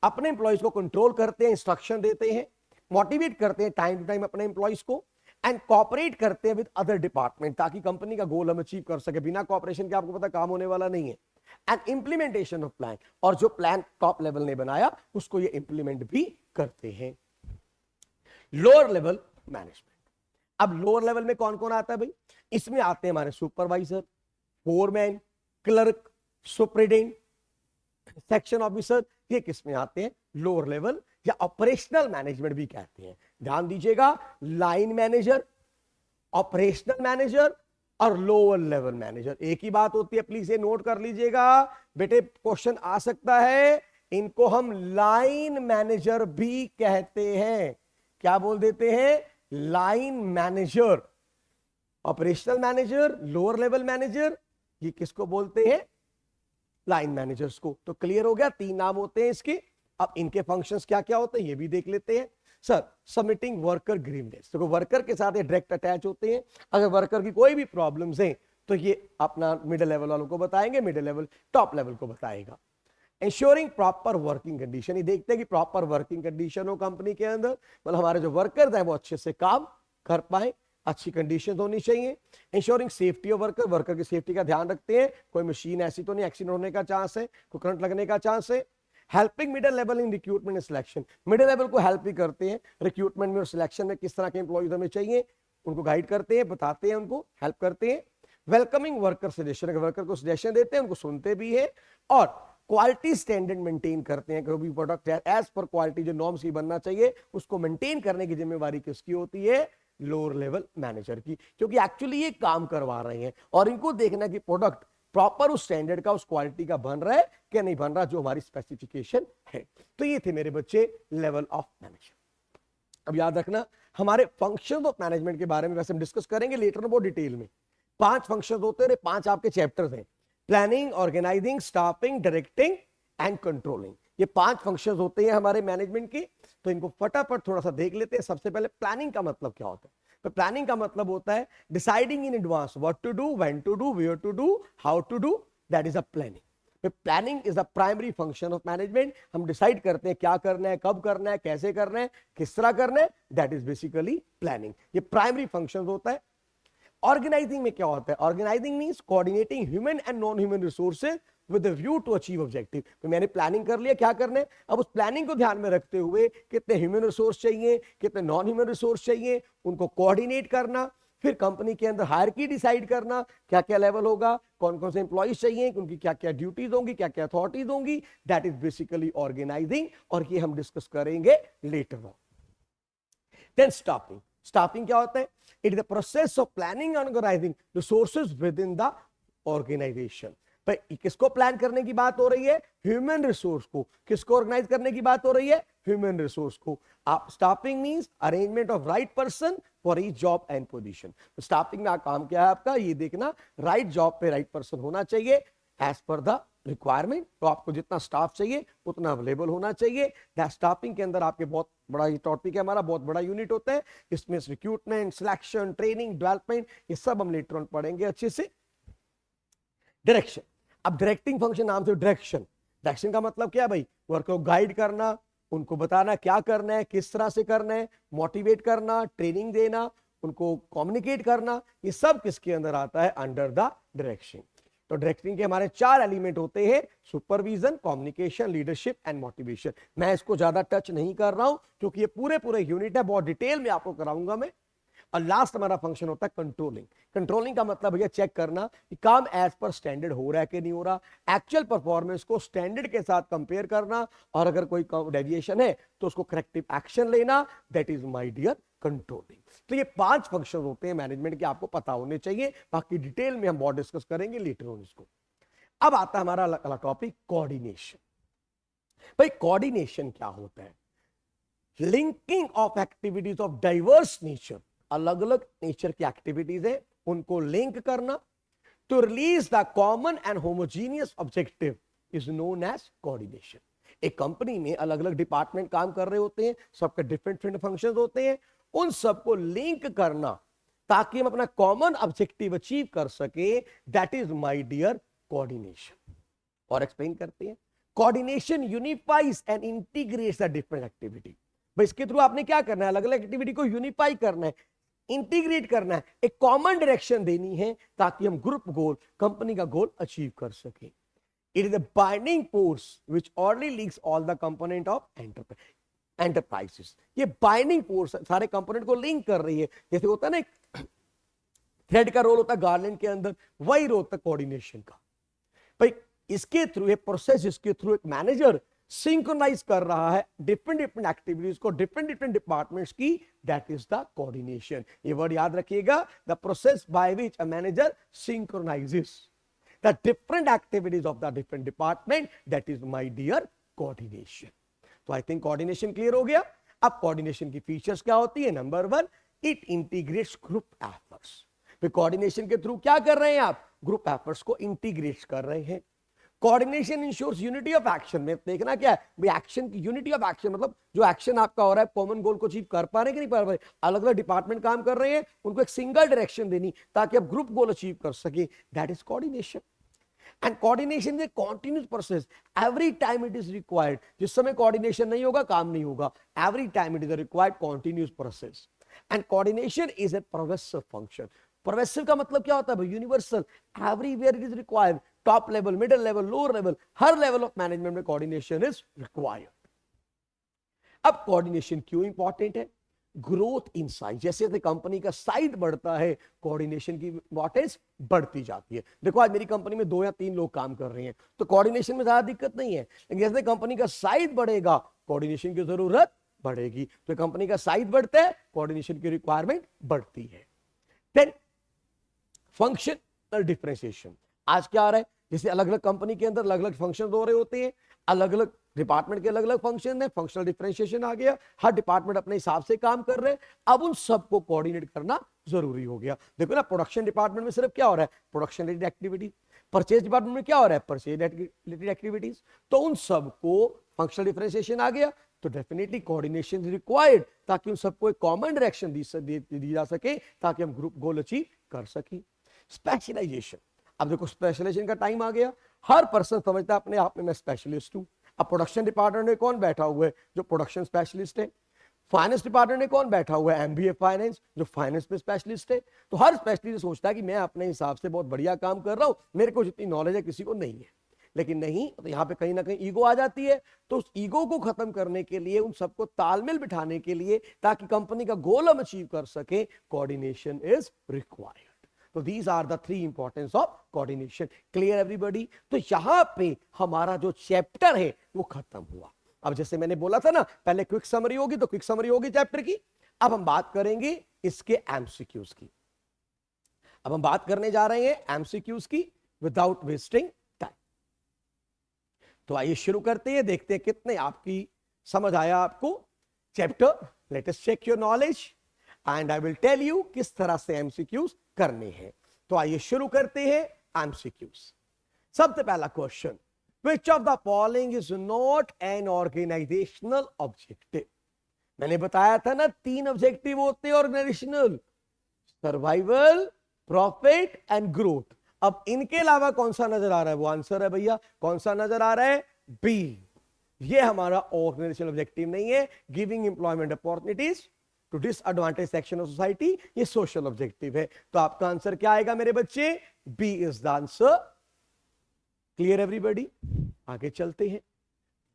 अपने एम्प्लॉयज को कंट्रोल करते हैं, इंस्ट्रक्शन देते हैं, मोटिवेट करते हैं टाइम टू टाइम अपने एम्प्लॉयज को, एंड कॉपरेट करते हैं विद अदर डिपार्टमेंट ताकि कंपनी का गोल हम अचीव कर सके। बिना कॉपरेशन के आपको पता काम होने वाला नहीं है। एंड इंप्लीमेंटेशन ऑफ प्लान, और जो प्लान टॉप लेवल ने बनाया उसको ये इंप्लीमेंट भी करते हैं। लोअर लेवल मैनेजमेंट, अब लोअर लेवल में कौन कौन आता है भाई? इसमें आते हैं हमारे supervisor, foreman, clerk, superintendent, section officer, ये किस में आते हैं? लोअर लेवल या ऑपरेशनल मैनेजमेंट भी कहते हैं। ध्यान दीजिएगा, लाइन मैनेजर, ऑपरेशनल मैनेजर और लोअर लेवल मैनेजर एक ही बात होती है। प्लीज ये नोट कर लीजिएगा बेटे, क्वेश्चन आ सकता है। इनको हम लाइन मैनेजर भी कहते हैं। क्या बोल देते हैं? Line manager. Operational manager, lower level manager, ये किसको बोलते हैं? लाइन मैनेजर्स को। तो क्लियर हो गया, तीन नाम होते हैं इसके। अब इनके फंक्शंस क्या क्या होते हैं ये भी देख लेते हैं। सर, सबमिटिंग वर्कर ग्रीवनेस, तो वर्कर के साथ ये डायरेक्ट अटैच होते हैं। अगर वर्कर की कोई भी प्रॉब्लम्स हैं तो ये अपना मिडिल लेवल वालों को बताएंगे, मिडिल लेवल टॉप लेवल को बताएगा। इंश्योरिंग प्रॉपर वर्किंग कंडीशन, ये देखते हैं कि प्रॉपर वर्किंग कंडीशन हो कंपनी के अंदर, मतलब हमारे जो वर्कर्स हैं वो अच्छे से काम कर पाए, अच्छी कंडीशन होनी चाहिए। Ensuring safety of worker, worker की सेफ्टी का ध्यान रखते हैं, कोई मशीन ऐसी तो नहीं एक्सीडेंट होने का चांस है, कोई करंट लगने का चांस है। Helping middle level in recruitment and selection, middle level को हेल्प भी करते हैं रिक्रूटमेंट में और सिलेक्शन में, किस तरह के एम्प्लॉयज हमें चाहिए उनको गाइड करते हैं, बताते हैं, उनको हेल्प करते हैं। वेलकमिंग वर्कर सजेशन, अगर वर्कर को सजेशन देते हैं उनको सुनते भी है। और क्वालिटी स्टैंडर्ड मेंटेन करते हैं, कोई भी प्रोडक्ट एज पर क्वालिटी जो नॉर्म्स की बनना चाहिए उसको मेंटेन करने की जिम्मेवारी किसकी होती है? लोअर लेवल मैनेजर की, क्योंकि एक्चुअली ये काम करवा रहे हैं और इनको देखना कि प्रोडक्ट प्रॉपर उस स्टैंडर्ड का, उस क्वालिटी का बन रहा है कि नहीं बन रहा, जो हमारी स्पेसिफिकेशन है। तो ये थे मेरे बच्चे लेवल ऑफ मैनेजर। अब याद रखना, हमारे फंक्शन ऑफ मैनेजमेंट के बारे में वैसे हम डिस्कस करेंगे लेटर बहुत डिटेल में। 5 फंक्शन होते हैं, 5 आपके चैप्टर्स हैं, planning, organizing, staffing, directing and controlling. ये 5 फंक्शंस होते हैं हमारे मैनेजमेंट के। तो इनको फटाफट थोड़ा सा देख लेते हैं। सबसे पहले प्लानिंग का मतलब क्या होता है? तो प्लानिंग का मतलब होता है deciding in advance what to do, when to do, where to do, how to do, that is a planning. Planning is the primary function of management. हम डिसाइड करते हैं क्या करना है, कब करना है, कैसे करना है, किस तरह करना है, दैट इज बेसिकली प्लानिंग। ये प्राइमरी फंक्शन होता है। ऑर्गेनाइजिंग में क्या होता है? Organizing means coordinating human and non human resources with a view to achieve objective. तो मैंने प्लानिंग कर लिया क्या करना है, अब उस प्लानिंग को ध्यान में रखते हुए कितने ह्यूमन रिसोर्स चाहिए, कितने नॉन ह्यूमन रिसोर्स चाहिए, उनको कोऑर्डिनेट करना, फिर कंपनी के अंदर हायरार्की डिसाइड करना, क्या क्या लेवल होगा, कौन कौन से एम्प्लॉइज चाहिए, उनकी क्या क्या ड्यूटीज होंगी, क्या क्या अथॉरिटीज होंगी, दैट इज बेसिकली ऑर्गेनाइजिंग। और ये हम डिस्कस करेंगे later on. Then staffing. Staffing क्या होता है? It is the process of planning and organizing resources within the organization. किसको प्लान करने की बात हो रही है? ह्यूमन रिसोर्स को। किसको ऑर्गेनाइज करने की बात हो रही है? ह्यूमन रिसोर्स को। आप staffing means arrangement of right person for each job and position. Staffing में काम क्या है आपका? ये देखना राइट जॉब पे राइट पर्सन होना चाहिए एज पर द रिक्वायरमेंट। तो आपको जितना स्टाफ चाहिए उतना अवेलेबल होना चाहिए। दैट स्टाफिंग के अंदर आपके बहुत बड़ा ये टॉपिक है, हमारा बहुत बड़ा यूनिट होता है। इसमें रिक्रूटमेंट, सिलेक्शन, ट्रेनिंग, डेवलपमेंट, ये सब हम लेटर ऑन पढ़ेंगे अच्छे से। डायरेक्शन। अब डायरेक्टिंग फंक्शन नाम से डायरेक्शन। डायरेक्शन का मतलब क्या है भाई? वर्क को गाइड करना, उनको बताना क्या करना है, किस तरह से करना है, मोटिवेट करना, ट्रेनिंग देना, उनको कम्युनिकेट करना, ये सब किसके अंदर आता है? Under the direction. तो डायरेक्टिंग के हमारे 4 एलिमेंट होते हैं, supervision, communication, leadership and motivation. मैं इसको ज्यादा टच नहीं कर रहा हूं क्योंकि ये पूरे यूनिट है, बहुत डिटेल में आपको कराऊंगा मैं। और लास्ट हमारा फंक्शन होता है कंट्रोलिंग। कंट्रोलिंग का मतलब भैया चेक करना कि काम एज पर स्टैंडर्ड हो रहा है कि नहीं हो रहा, एक्चुअल परफॉर्मेंस को स्टैंडर्ड के साथ कंपेयर करना, और अगर कोई डेविएशन है तो उसको करेक्टिव एक्शन लेना। That is my dear controlling. तो ये 5 फंक्शन होते हैं मैनेजमेंट के, आपको पता होने चाहिए। बाकी डिटेल में हम बहुत डिस्कस करेंगे लेटर ऑन इसको। अब आता है हमारा अगला टॉपिक, कोऑर्डिनेशन। भाई कोऑर्डिनेशन क्या होता है? Linking of activities of diverse nature, अलग अलग नेचर की एक्टिविटीज है, उनको लिंक करना to release the common and homogeneous objective is known as coordination. एक कंपनी में अलग अलग डिपार्टमेंट काम कर रहे होते हैं, सबके डिफरेंट फंक्शंस होते हैं, उन सबको लिंक करना ताकि हम अपना कॉमन ऑब्जेक्टिव अचीव कर सके। That is my dear coordination. और एक्सप्लेन करते हैं, coordination unifies and integrates the different activity. भाई इसके थ्रू आपने क्या करना है? अलग अलग एक्टिविटी को यूनिफाई करना है, इंटीग्रेट करना है, एक कॉमन डायरेक्शन देनी है ताकि हम ग्रुप गोल, कंपनी का गोल अचीव कर सके। It is the binding force which already links all the component of enterprises. ये बाइंडिंग फोर्स सारे कंपोनेंट को लिंक कर रही है। जैसे होता है ना, एक थ्रेड का रोल होता है गार्लैंड के अंदर, वही रोल होता है कोऑर्डिनेशन का। भाई इसके थ्रू, ये प्रोसेस इसके थ्रू एक मैनेजर सिंक्रोनाइज कर रहा है डिफरेंट एक्टिविटीज को, डिफरेंट डिपार्टमेंट्स की। That is the coordination. ये वर्ड याद रखिएगा, the process by which a manager synchronises the different activities of the different department. That is my dear coordination. तो आई थिंक कोऑर्डिनेशन क्लियर हो गया। अब coordination की features क्या होती है? Number 1, it integrates group efforts. Coordination के through क्या कर रहे हैं आप? ग्रुप एफर्ट्स को इंटीग्रेट कर रहे हैं। Coordination ensures unity of action. में देखना क्या है भाई, एक्शन की यूनिटी ऑफ एक्शन, मतलब जो एक्शन आपका हो रहा है कॉमन गोल को अचीव कर पा रहे हैं कि नहीं पा रहे। अलग अलग डिपार्टमेंट काम कर रहे हैं, उनको एक सिंगल डायरेक्शन देनी ताकि आप ग्रुप गोल अचीव कर सके। That is coordination. And coordination is a continuous process, every time it is required. जिस समय कोऑर्डिनेशन नहीं होगा काम नहीं होगा, every time it is a required continuous process. And coordination is a pervasive function. Pervasive का मतलब क्या होता है? Universal, everywhere it is required. Top level, middle level, lower level, her level of management में कोऑर्डिनेशन इज रिक्वायर्ड। अब coordination क्यों important है? Growth in size, जैसे जैसे कंपनी का साइज बढ़ता है कोऑर्डिनेशन की इंपॉर्टेंस बढ़ती जाती है। देखो आज मेरी कंपनी में 2 या 3 लोग काम कर रहे हैं तो कोऑर्डिनेशन में ज्यादा दिक्कत नहीं है, लेकिन जैसे कंपनी का साइज बढ़ेगा कोऑर्डिनेशन की जरूरत बढ़ेगी। तो कंपनी का साइज बढ़ता है, कोऑर्डिनेशन की रिक्वायरमेंट बढ़ती है। Then functional differentiation. आज क्या आ रहा है? जैसे अलग अलग कंपनी के अंदर अलग अलग फंक्शन हो रहे होते हैं, अलग अलग डिपार्टमेंट के अलग अलग फंक्शन है, फंक्शनल डिफरेंशिएशन आ गया। हर डिपार्टमेंट अपने हिसाब से काम कर रहे हैं, अब उन सबको कोऑर्डिनेट करना जरूरी हो गया। देखो ना, प्रोडक्शन डिपार्टमेंट में सिर्फ क्या हो रहा है? Production related activity. Purchase department में क्या हो रहा है? Purchase related activities. तो उन सबको फंक्शनल डिफरेंशिएशन आ गया तो डेफिनेटली कोऑर्डिनेशन रिक्वायर्ड ताकि उन सबको एक कॉमन डायरेक्शन दी जा सके ताकि हम ग्रुप गोल अचीव कर सके। स्पेशलाइजेशन। अब देखो स्पेशलाइजेशन का टाइम आ गया, हर पर्सन समझता है अपने आप में मैं स्पेशलिस्ट हूं। अब प्रोडक्शन डिपार्टमेंट में कौन बैठा हुआ है? जो प्रोडक्शन स्पेशलिस्ट है। फाइनेंस डिपार्टमेंट में कौन बैठा हुआ है? एमबीए फाइनेंस, जो फाइनेंस में स्पेशलिस्ट है। तो हर स्पेशलिस्ट सोचता है कि मैं अपने हिसाब से बहुत बढ़िया काम कर रहा हूं, मेरे को जितनी नॉलेज है किसी को नहीं है। लेकिन नहीं, तो यहाँ पे कहीं ना कहीं ईगो आ जाती है। तो उस ईगो को खत्म करने के लिए, उन सबको तालमेल बिठाने के लिए, ताकि कंपनी का गोल हम अचीव कर सके, कोऑर्डिनेशन इज रिक्वायर्ड। तो these are the 3 importance of coordination. Clear everybody? तो यहां पे हमारा जो चैप्टर है वो खत्म हुआ। अब जैसे मैंने बोला था ना, पहले क्विक समरी होगी, तो क्विक समरी होगी चैप्टर की। अब हम बात करेंगे इसके एमसीक्यूज की। अब हम बात करने जा रहे हैं एमसीक्यूज की विदाउट वेस्टिंग टाइम। तो आइए शुरू करते हैं, देखते हैं कितने आपकी समझ आया आपको chapter. Let us check your knowledge and I will tell you किस तरह से एमसीक्यूज करने हैं। तो आइए शुरू करते हैं एमसीक्यूज। सबसे पहला question, which of the following is not an organizational objective? मैंने बताया था ना 3 ऑब्जेक्टिव होते हैं organizational, survival, profit and growth. अब इनके अलावा कौन सा नजर आ रहा है? वो आंसर है भैया, कौन सा नजर आ रहा है? बी। ये हमारा ऑर्गेनाइजेशनल ऑब्जेक्टिव नहीं है। Giving employment opportunities to disadvantage section of society, ये सोशल ऑब्जेक्टिव है। तो आपका आंसर क्या आएगा मेरे बच्चे? B is the answer. Clear everybody? आगे चलते हैं।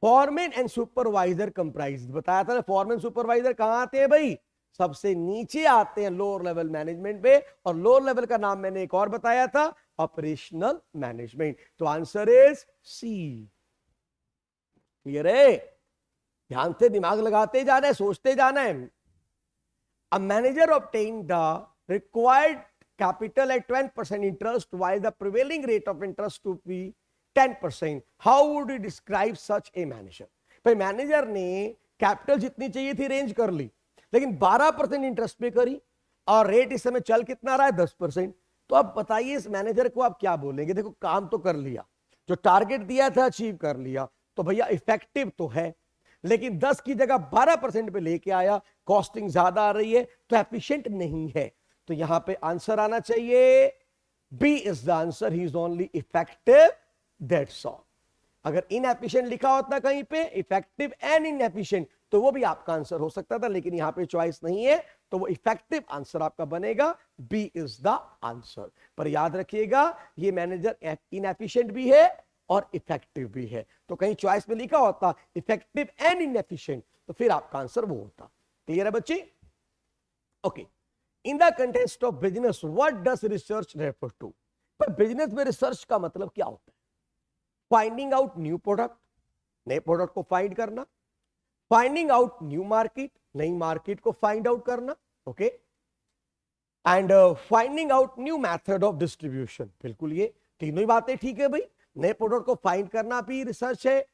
फॉरमैन एंड सुपरवाइजर कंप्राइज, बताया था ना फॉरमैन सुपरवाइजर कहां आते हैं भाई? सबसे नीचे आते हैं लोअर लेवल मैनेजमेंट पे, और लोअर लेवल का नाम मैंने एक और बताया था, ऑपरेशनल मैनेजमेंट। तो आंसर इज सी। क्लियर है? ध्यान से दिमाग लगाते जाना है, सोचते जाना है। A manager obtained the required capital at 20% interest while the prevailing rate of interest to be 10%. How would you describe such a manager? भाई मैनेजर ने कैपिटल जितनी चाहिए थी रेंज कर ली, लेकिन 12% इंटरेस्ट पे करी, और रेट इस समय चल कितना रहा है? 10%। तो अब बताइए इस मैनेजर को आप क्या बोलेंगे? देखो काम तो कर लिया, जो टारगेट दिया था अचीव कर लिया, तो भैया इफेक्टिव तो है, लेकिन 10 की जगह 12% पे लेके आया, कॉस्टिंग ज्यादा आ रही है, तो एफिशिएंट नहीं है। तो यहां पे आंसर आना चाहिए B is the answer, he is only effective, that's all. अगर इनएफिशिएंट लिखा होता कहीं पे इफेक्टिव एंड इनएफिशिएंट, तो वो भी आपका आंसर हो सकता था, लेकिन यहां पे चॉइस नहीं है, तो वो इफेक्टिव आंसर आपका बनेगा। B is the answer. पर याद रखिएगा ये मैनेजर इनएफिशिएंट भी है और इफेक्टिव भी है, तो कहीं चॉइस में लिखा होता इफेक्टिव एंड इनएफिशिएंट, तो फिर आपका आंसर वो होता। क्लियर है बच्चे? Okay. In the context of business what does research refer to? पर बिजनेस में रिसर्च का मतलब क्या होता है? फाइंडिंग आउट न्यू प्रोडक्ट, नए प्रोडक्ट को फाइंड करना, फाइंडिंग आउट न्यू मार्केट, नई मार्केट को फाइंड आउट करना, okay, and finding out new method of distribution. बिल्कुल ये तीनों ही बातें ठीक है भाई। नए प्रोडक्ट को फाइंड करना भी रिसर्च है,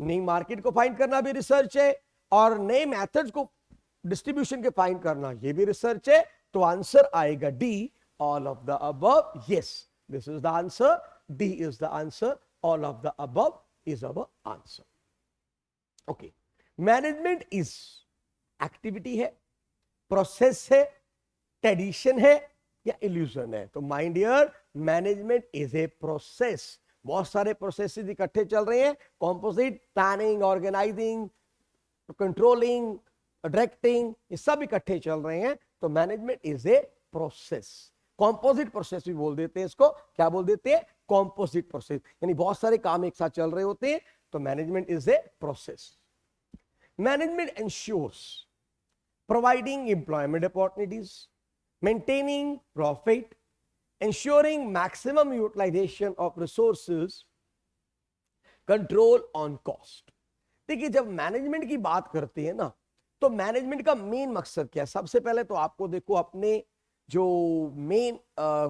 नई मार्केट को फाइंड करना भी रिसर्च है, और नए मेथड्स को डिस्ट्रीब्यूशन के फाइंड करना ये भी रिसर्च है। तो आंसर आएगा D, all of the above. Yes, this is the answer, D is the answer, all of the above is our answer. Okay, management is activity है, प्रोसेस है, ट्रेडिशन है या इल्यूजन है? तो my dear, management is a process. बहुत सारे processes इकट्ठे चल रहे हैं, composite, planning, organizing, controlling, directing, ये सब इकट्ठे चल रहे हैं। तो management is a process. Composite process भी बोल देते हैं इसको। क्या बोल देते हैं? कॉम्पोजिट प्रोसेस, यानी बहुत सारे काम एक साथ चल रहे होते हैं। तो management is a process. Management ensures providing employment opportunities, maintaining profit, ensuring maximum utilization of resources, control on cost। देखिए जब मैनेजमेंट की बात करते हैं ना, तो मैनेजमेंट का मेन मकसद क्या है? सबसे पहले तो आपको देखो अपने जो मेन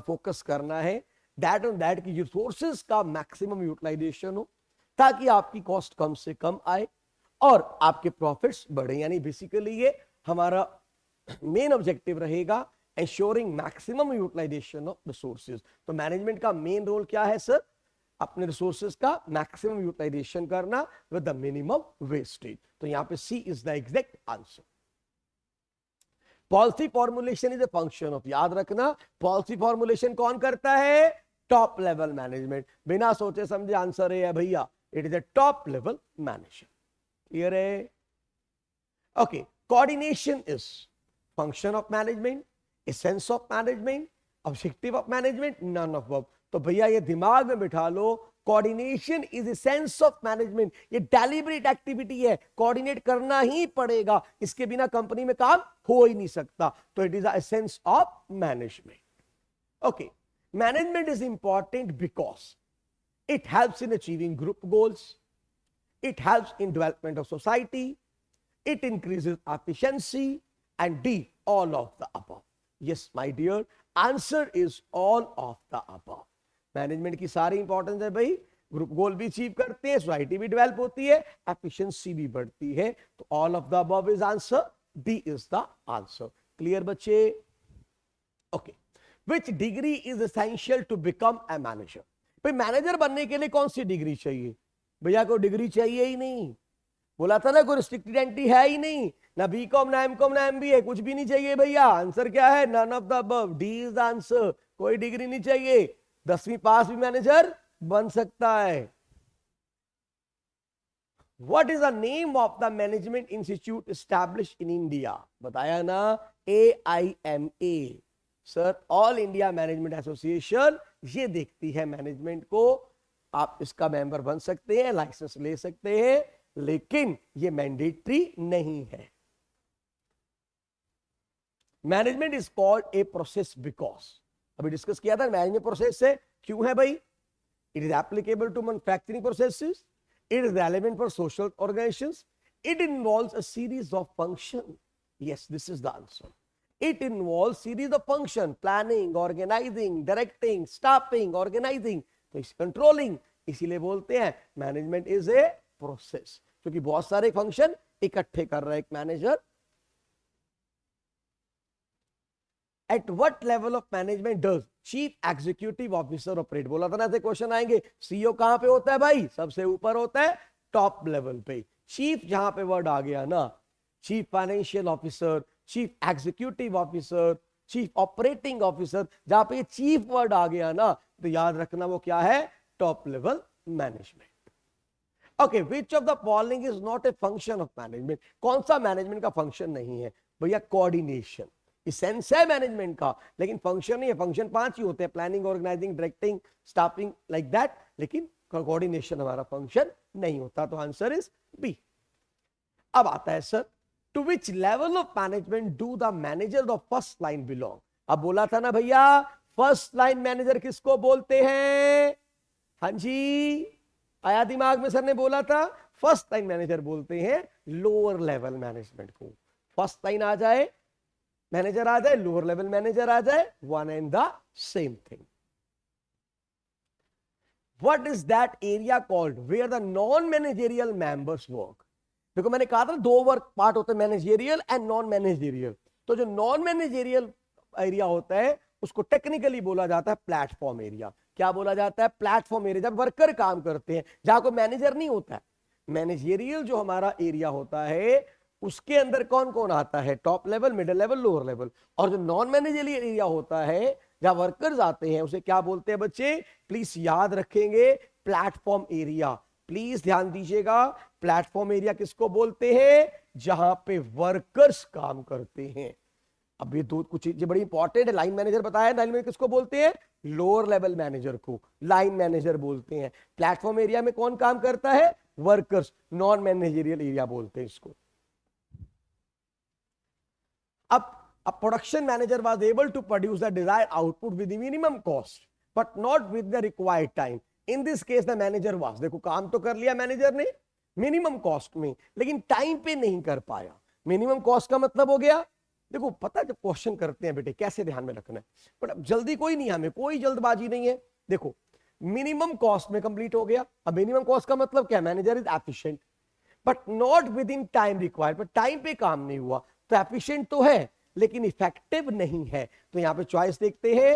फोकस करना है दैट ऑन दैट की रिसोर्सेज का मैक्सिमम यूटिलाइजेशन हो, ताकि आपकी कॉस्ट कम से कम आए और आपके प्रॉफिट्स बढ़े। यानी बेसिकली ये हमारा मेन ऑब्जेक्टिव रहेगा, ensuring maximum utilization of resources। तो मैनेजमेंट का मेन रोल क्या है सर? अपने रिसोर्सेज का मैक्सिमम यूटिलाइजेशन करना विद द मिनिमम वेस्टेज। तो यहां पे C is the exact answer. Policy formulation is a function of, याद रखना पॉलिसी फॉर्मुलेशन कौन करता है? Top level management. बिना सोचे समझे आंसर है भैया, it is a top level manager. Clear है? Okay, coordination is function of management, essence of management, objective of management, none of both. तो भैया ये दिमाग में बिठा लो, coordination is essence of management. ये डेलिब्रेट एक्टिविटी है, कोऑर्डिनेट करना ही पड़ेगा, इसके बिना कंपनी में काम हो ही नहीं सकता। तो it is the essence of management. Okay, management is important because it helps in achieving group goals, it helps in development of society, it increases efficiency, and D all of the above. Yes, my dear, answer is all of the above। Management की सारी importance है भाई, group गोल भी achieve करते हैं, society भी develop होती है, एफिशिएंसी भी बढ़ती है। तो all of the above is answer, D is the answer. Clear बच्चे? Okay, which degree is essential to become a manager? भाई मैनेजर बनने के लिए कौन सी डिग्री चाहिए? भैया कोई डिग्री चाहिए ही नहीं, बोला था ना कोई रिस्ट्रिक्टेड एंट्री है ही नहीं, ना बीकॉम ना एमकॉम ना एमबीए, कुछ भी नहीं चाहिए भैया। आंसर क्या है? None of the above, D is the answer. कोई डिग्री नहीं चाहिए, 10वीं पास भी मैनेजर बन सकता है। What is the name of the management institute establish in India? बताया ना, AIMA sir, all India management association. ये देखती है मैनेजमेंट को। आप इसका मेंबर बन सकते हैं, लाइसेंस ले सकते हैं, लेकिन ये मैंडेटरी नहीं है। Management is called a process because, अभी डिस्कस किया था मैनेजमेंट प्रोसेस से क्यों है भाई? It is applicable to manufacturing processes, it is relevant for social organizations, it involves a series of function. Yes, this is the answer. It involves series of function, planning, organizing, directing, staffing, organizing, तो इस controlling, इसीलिए बोलते हैं management is a process, क्योंकि बहुत सारे function इकट्ठे कर रहा है एक manager. Eight what level of management does chief executive officer operate? बोला था ना ऐसे क्वेश्चन आएंगे। सीईओ कहां पे होता है भाई? सबसे ऊपर होता है, टॉप लेवल पे। चीफ जहां पे वर्ड आ गया ना, chief financial officer, chief executive officer, chief operating officer, जहां पे चीफ वर्ड आ गया ना, तो याद रखना वो क्या है? Top level management. Okay, which of the following is not a function of management? कौन सा मैनेजमेंट का फंक्शन नहीं है भैया? कोऑर्डिनेशन सेंस है मैनेजमेंट का, लेकिन फंक्शन नहीं है। फंक्शन 5 ही होते हैं, planning, organizing, directing, staffing, like that, लेकिन कोऑर्डिनेशन हमारा फंक्शन नहीं होता। तो आंसर इज बी। अब आता है sir, to which level of management do the manager of first line belong? अब बोला था ना भैया, फर्स्ट लाइन मैनेजर किसको बोलते हैं? हाँ जी, आया दिमाग में? सर ने बोला था फर्स्ट लाइन मैनेजर बोलते हैं लोअर लेवल मैनेजमेंट को। फर्स्ट लाइन आ जाए मैनेजर आ जाए, लोअर लेवल मैनेजर आ जाए, one and the same thing. What is that area called where the non managerial members work? देखो मैंने कहा था 2 वर्क पार्ट होते हैं, मैनेजरियल एंड नॉन मैनेजरियल। तो जो नॉन मैनेजरियल एरिया होता है उसको टेक्निकली बोला जाता है प्लेटफॉर्म एरिया। क्या बोला जाता है? Platform area. जब वर्कर काम करते हैं, जहां कोई मैनेजर नहीं होता है। मैनेजरियल जो हमारा एरिया होता है उसके अंदर कौन कौन आता है? Top level, middle level, lower level. और जो नॉन मैनेजरियल एरिया होता है जहां वर्कर्स आते हैं, उसे क्या बोलते हैं बच्चे? प्लीज याद रखेंगे, प्लेटफॉर्म एरिया। प्लीज ध्यान दीजिएगा, प्लेटफॉर्म एरिया किसको बोलते हैं? जहां पे वर्कर्स काम करते हैं। अब ये दो कुछ चीजें बड़ी इंपॉर्टेंट है। लाइन मैनेजर बताया, लाइन मैनेजर किसको बोलते हैं? लोअर लेवल मैनेजर को लाइन मैनेजर बोलते हैं। प्लेटफॉर्म एरिया में कौन काम करता है? वर्कर्स। नॉन मैनेजरियल एरिया बोलते हैं इसको। अब a production manager was able to produce the desired output with the minimum cost but not with the required time. In this case the manager was, देखो काम तो कर लिया मैनेजर ने मिनिमम कॉस्ट में, लेकिन टाइम पे नहीं कर पाया। मिनिमम कॉस्ट का मतलब हो गया, देखो पता है जब क्वेश्चन करते हैं बेटे कैसे ध्यान में रखना है, बट अब जल्दी कोई नहीं, हमें कोई जल्दबाजी नहीं है। देखो मिनिमम कॉस्ट में कंप्लीट हो गया। अब मिनिमम कॉस्ट का मतलब क्या? Manager is efficient but not with in time required, but time पे काम नहीं हुआ। तो एफिशिएंट तो है लेकिन इफेक्टिव नहीं है। तो यहां पे चॉइस देखते हैं,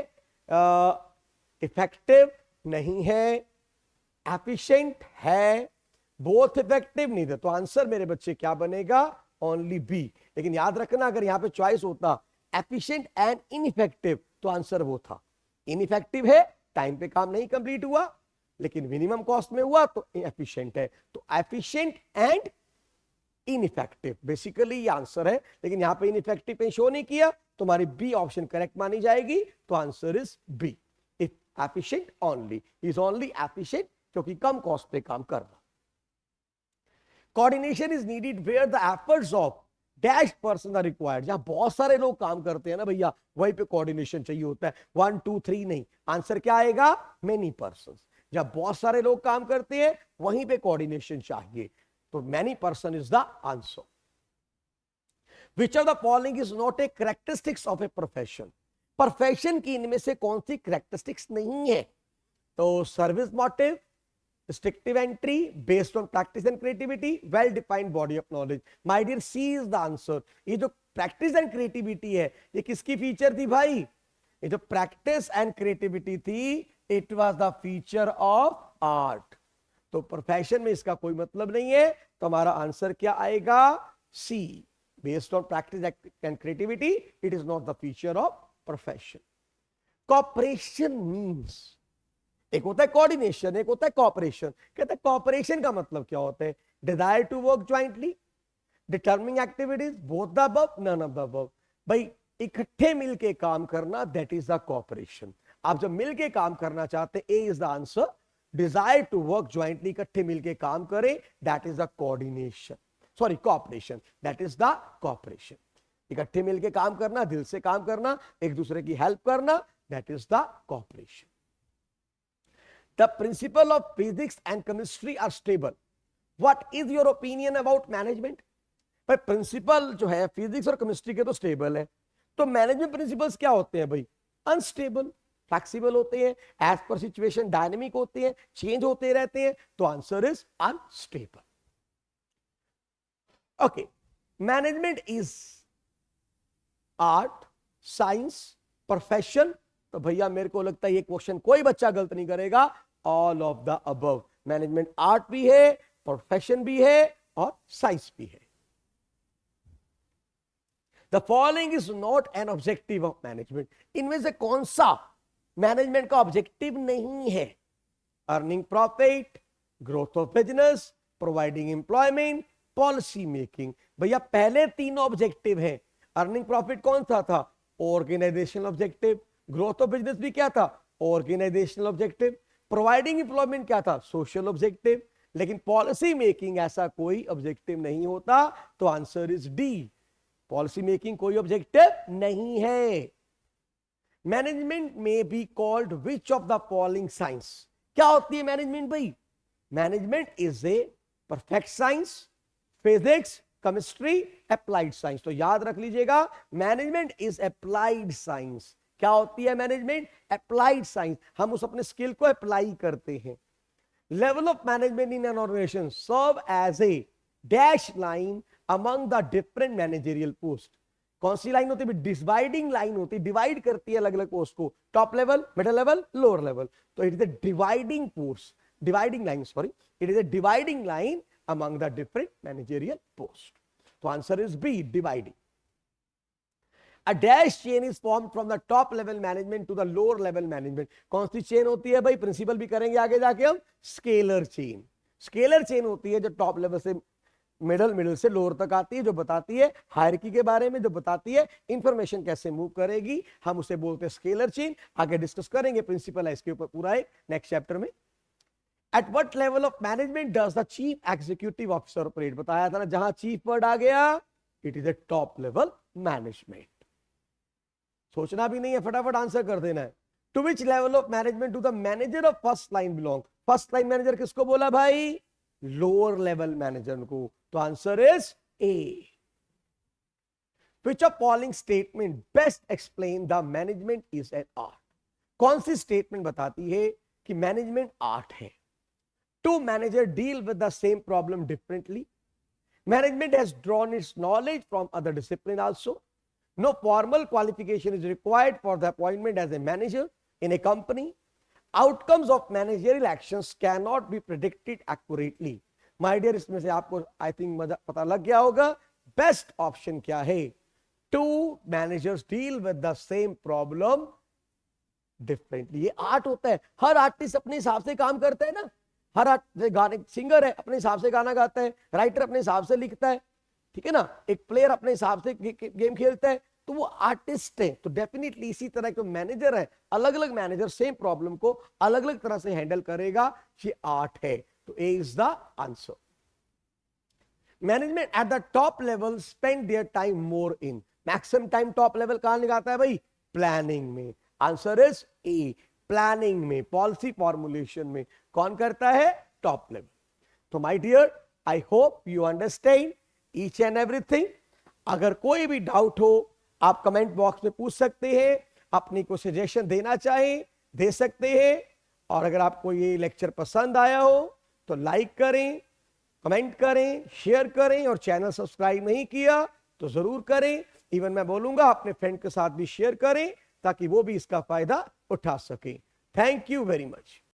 इफेक्टिव नहीं है, एफिशिएंट है, बोथ इफेक्टिव नहीं थे। तो आंसर मेरे बच्चे क्या बनेगा? Only B. लेकिन याद रखना अगर यहां पे चॉइस होता एफिशिएंट एंड इनइफेक्टिव तो आंसर वो था। इनइफेक्टिव है, टाइम पे काम नहीं कंप्लीट हुआ, लेकिन मिनिमम कॉस्ट में हुआ तो एफिशिएंट है। तो एफिशिएंट एंड इनइफेक्टिव बेसिकली ये आंसर है, लेकिन यहां पे इनइफेक्टिव कहीं शो नहीं किया, तुम्हारी बी ऑप्शन करेक्ट मानी जाएगी। तो answer is B. If efficient only, is only efficient क्योंकि कम कॉस्ट पे काम कर रहा। Coordination is needed where the efforts of dash person are required. जहां बहुत सारे लोग काम करते हैं ना भैया, वहीं पे कोऑर्डिनेशन चाहिए होता है। 1 2 3 नहीं, आंसर क्या आएगा? Many person. जब बहुत सारे लोग काम करते हैं वहीं पे कोऑर्डिनेशन चाहिए, तो many person is the answer. Which of the following is not a characteristics of a profession? Profession की इनमें से कौन सी characteristics नहीं है? तो service motive, restrictive entry, based on practice and creativity, well defined body of knowledge. My dear, C is the answer. ये जो practice and creativity है, ये किसकी फीचर थी भाई? ये जो practice and creativity थी, it was the feature of art. तो प्रोफेशन में इसका कोई मतलब नहीं है। तो हमारा आंसर क्या आएगा? C. Based on practice and creativity, it is not the feature of profession. Cooperation means, एक होता है कोऑर्डिनेशन, एक होता है कॉपरेशन। कहते हैं कॉपरेशन का मतलब क्या होता है? desire to work jointly, determining activities, both the above, none of the above. भाई इकट्ठे मिलके काम करना, that is the cooperation. आप जब मिलके काम करना चाहते, A is the answer. Desire to work jointly, इकट्ठे मिलके काम करें, that is the coordination. Sorry, cooperation. That is the cooperation. इकट्ठे मिलके काम करना, दिल से काम करना, एक दूसरे की हेल्प करना, that is the cooperation. The principle of physics and chemistry are stable. What is your opinion about management? भाई प्रिंसिपल जो है फिजिक्स और केमिस्ट्री के तो स्टेबल है, तो मैनेजमेंट प्रिंसिपल्स क्या होते हैं भाई? अनस्टेबल, फ्लेक्सिबल होते हैं, एज पर सिचुएशन डायनेमिक होते हैं, चेंज होते रहते हैं, तो answer is unstable. Okay, management is art, science, profession. तो भैया मेरे को लगता है ये क्वेश्चन कोई बच्चा गलत नहीं करेगा. All of the above. Management art भी है, प्रोफेशन भी है और साइंस भी है. The following is not an objective of management. इनमें से कौन सा मैनेजमेंट का ऑब्जेक्टिव नहीं है? Earning profit, growth of business, providing employment, policy making. भैया पहले तीनों ऑब्जेक्टिव हैं. अर्निंग प्रॉफिट कौन सा था? Organisational objective. Growth of business भी क्या था? Organisational objective. प्रोवाइडिंग एम्प्लॉयमेंट क्या था? Social objective. लेकिन पॉलिसी मेकिंग ऐसा कोई ऑब्जेक्टिव नहीं होता, तो answer is D. Policy making कोई ऑब्जेक्टिव नहीं है. मैनेजमेंट में be called which of the following science. क्या होती है मैनेजमेंट भाई? Management is a perfect science, physics, chemistry, applied science. तो याद रख लीजिएगा, मैनेजमेंट इज अप्लाइड साइंस. क्या होती है मैनेजमेंट? Applied science. हम उस अपने स्किल को अप्लाई करते हैं. Level of management in an organisation serve as a dash line among the different managerial post. कौन सी लाइन होती है? डिवाइडिंग लाइन होती है, डिवाइड करती है अलग अलग पोस्ट को. Top level, middle level, lower level. तो it is a dividing post, dividing line, sorry, it is a dividing line among the different managerial post. तो answer is B, dividing. A dash chain is formed from the top level management to the lower level management. कौन सी chain होती है भाई? Principal भी करेंगे आगे जाके हम. Scalar chain. स्केलर चेन होती है जो टॉप लेवल से मिडिल से लोअर तक आती है, जो बताती है हायरार्की के बारे में, जो बताती है इंफॉर्मेशन कैसे मूव करेगी. हम उसे बोलते हैं स्केलर चेन. आगे डिस्कस करेंगे, प्रिंसिपल है इसके ऊपर पूरा एक नेक्स्ट चैप्टर में. At what level of management does the chief executive officer operate? बताया था ना, जहां चीफ वर्ड आ गया, it is a top level management. सोचना भी नहीं है, फटाफट आंसर कर देना है. To which level of management do the manager of first line belong? First line manager किसको बोला भाई? लोअर लेवल मैनेजर को. तो answer is A. Which of following statement best explain the management is an art? कौन सी statement बताती है कि management art है? Two manager deal with the same problem differently. Management has drawn its knowledge from other discipline also. No formal qualification is required for the appointment as a manager in a company. Outcomes of managerial actions cannot be predicted accurately. My dear, इसमें से आपको I think पता लग गया होगा best option क्या है. Two managers deal with the same problem differently. ये आर्ट होता है. हर आर्टिस्ट अपने हिसाब से काम करता है ना. हर गाने, सिंगर है अपने हिसाब से गाना गाता है, राइटर अपने हिसाब से लिखता है, ठीक है ना, एक प्लेयर अपने हिसाब से गेम खेलता है, तो वो आर्टिस्ट है. तो डेफिनेटली इसी तरह के मैनेजर है, अलग अलग मैनेजर सेम प्रॉब्लम को अलग अलग तरह से हैंडल करेगा. ये आर्ट है. तो A is the answer. Management at the top level spend their time more in. Maximum time top level कहां लगाता है भाई? प्लानिंग में. आंसर इज ए, प्लानिंग में, पॉलिसी फॉर्मुलेशन में. कौन करता है? Top level. तो my dear, I hope you understand each and everything. अगर कोई भी डाउट हो आप कमेंट बॉक्स में पूछ सकते हैं. अपनी को सजेशन देना चाहें दे सकते हैं. और अगर आपको ये लेक्चर पसंद आया हो तो लाइक करें, कमेंट करें, शेयर करें, और चैनल सब्सक्राइब नहीं किया तो जरूर करें. इवन मैं बोलूंगा अपने फ्रेंड के साथ भी शेयर करें ताकि वो भी इसका फायदा उठा सके. Thank you very much.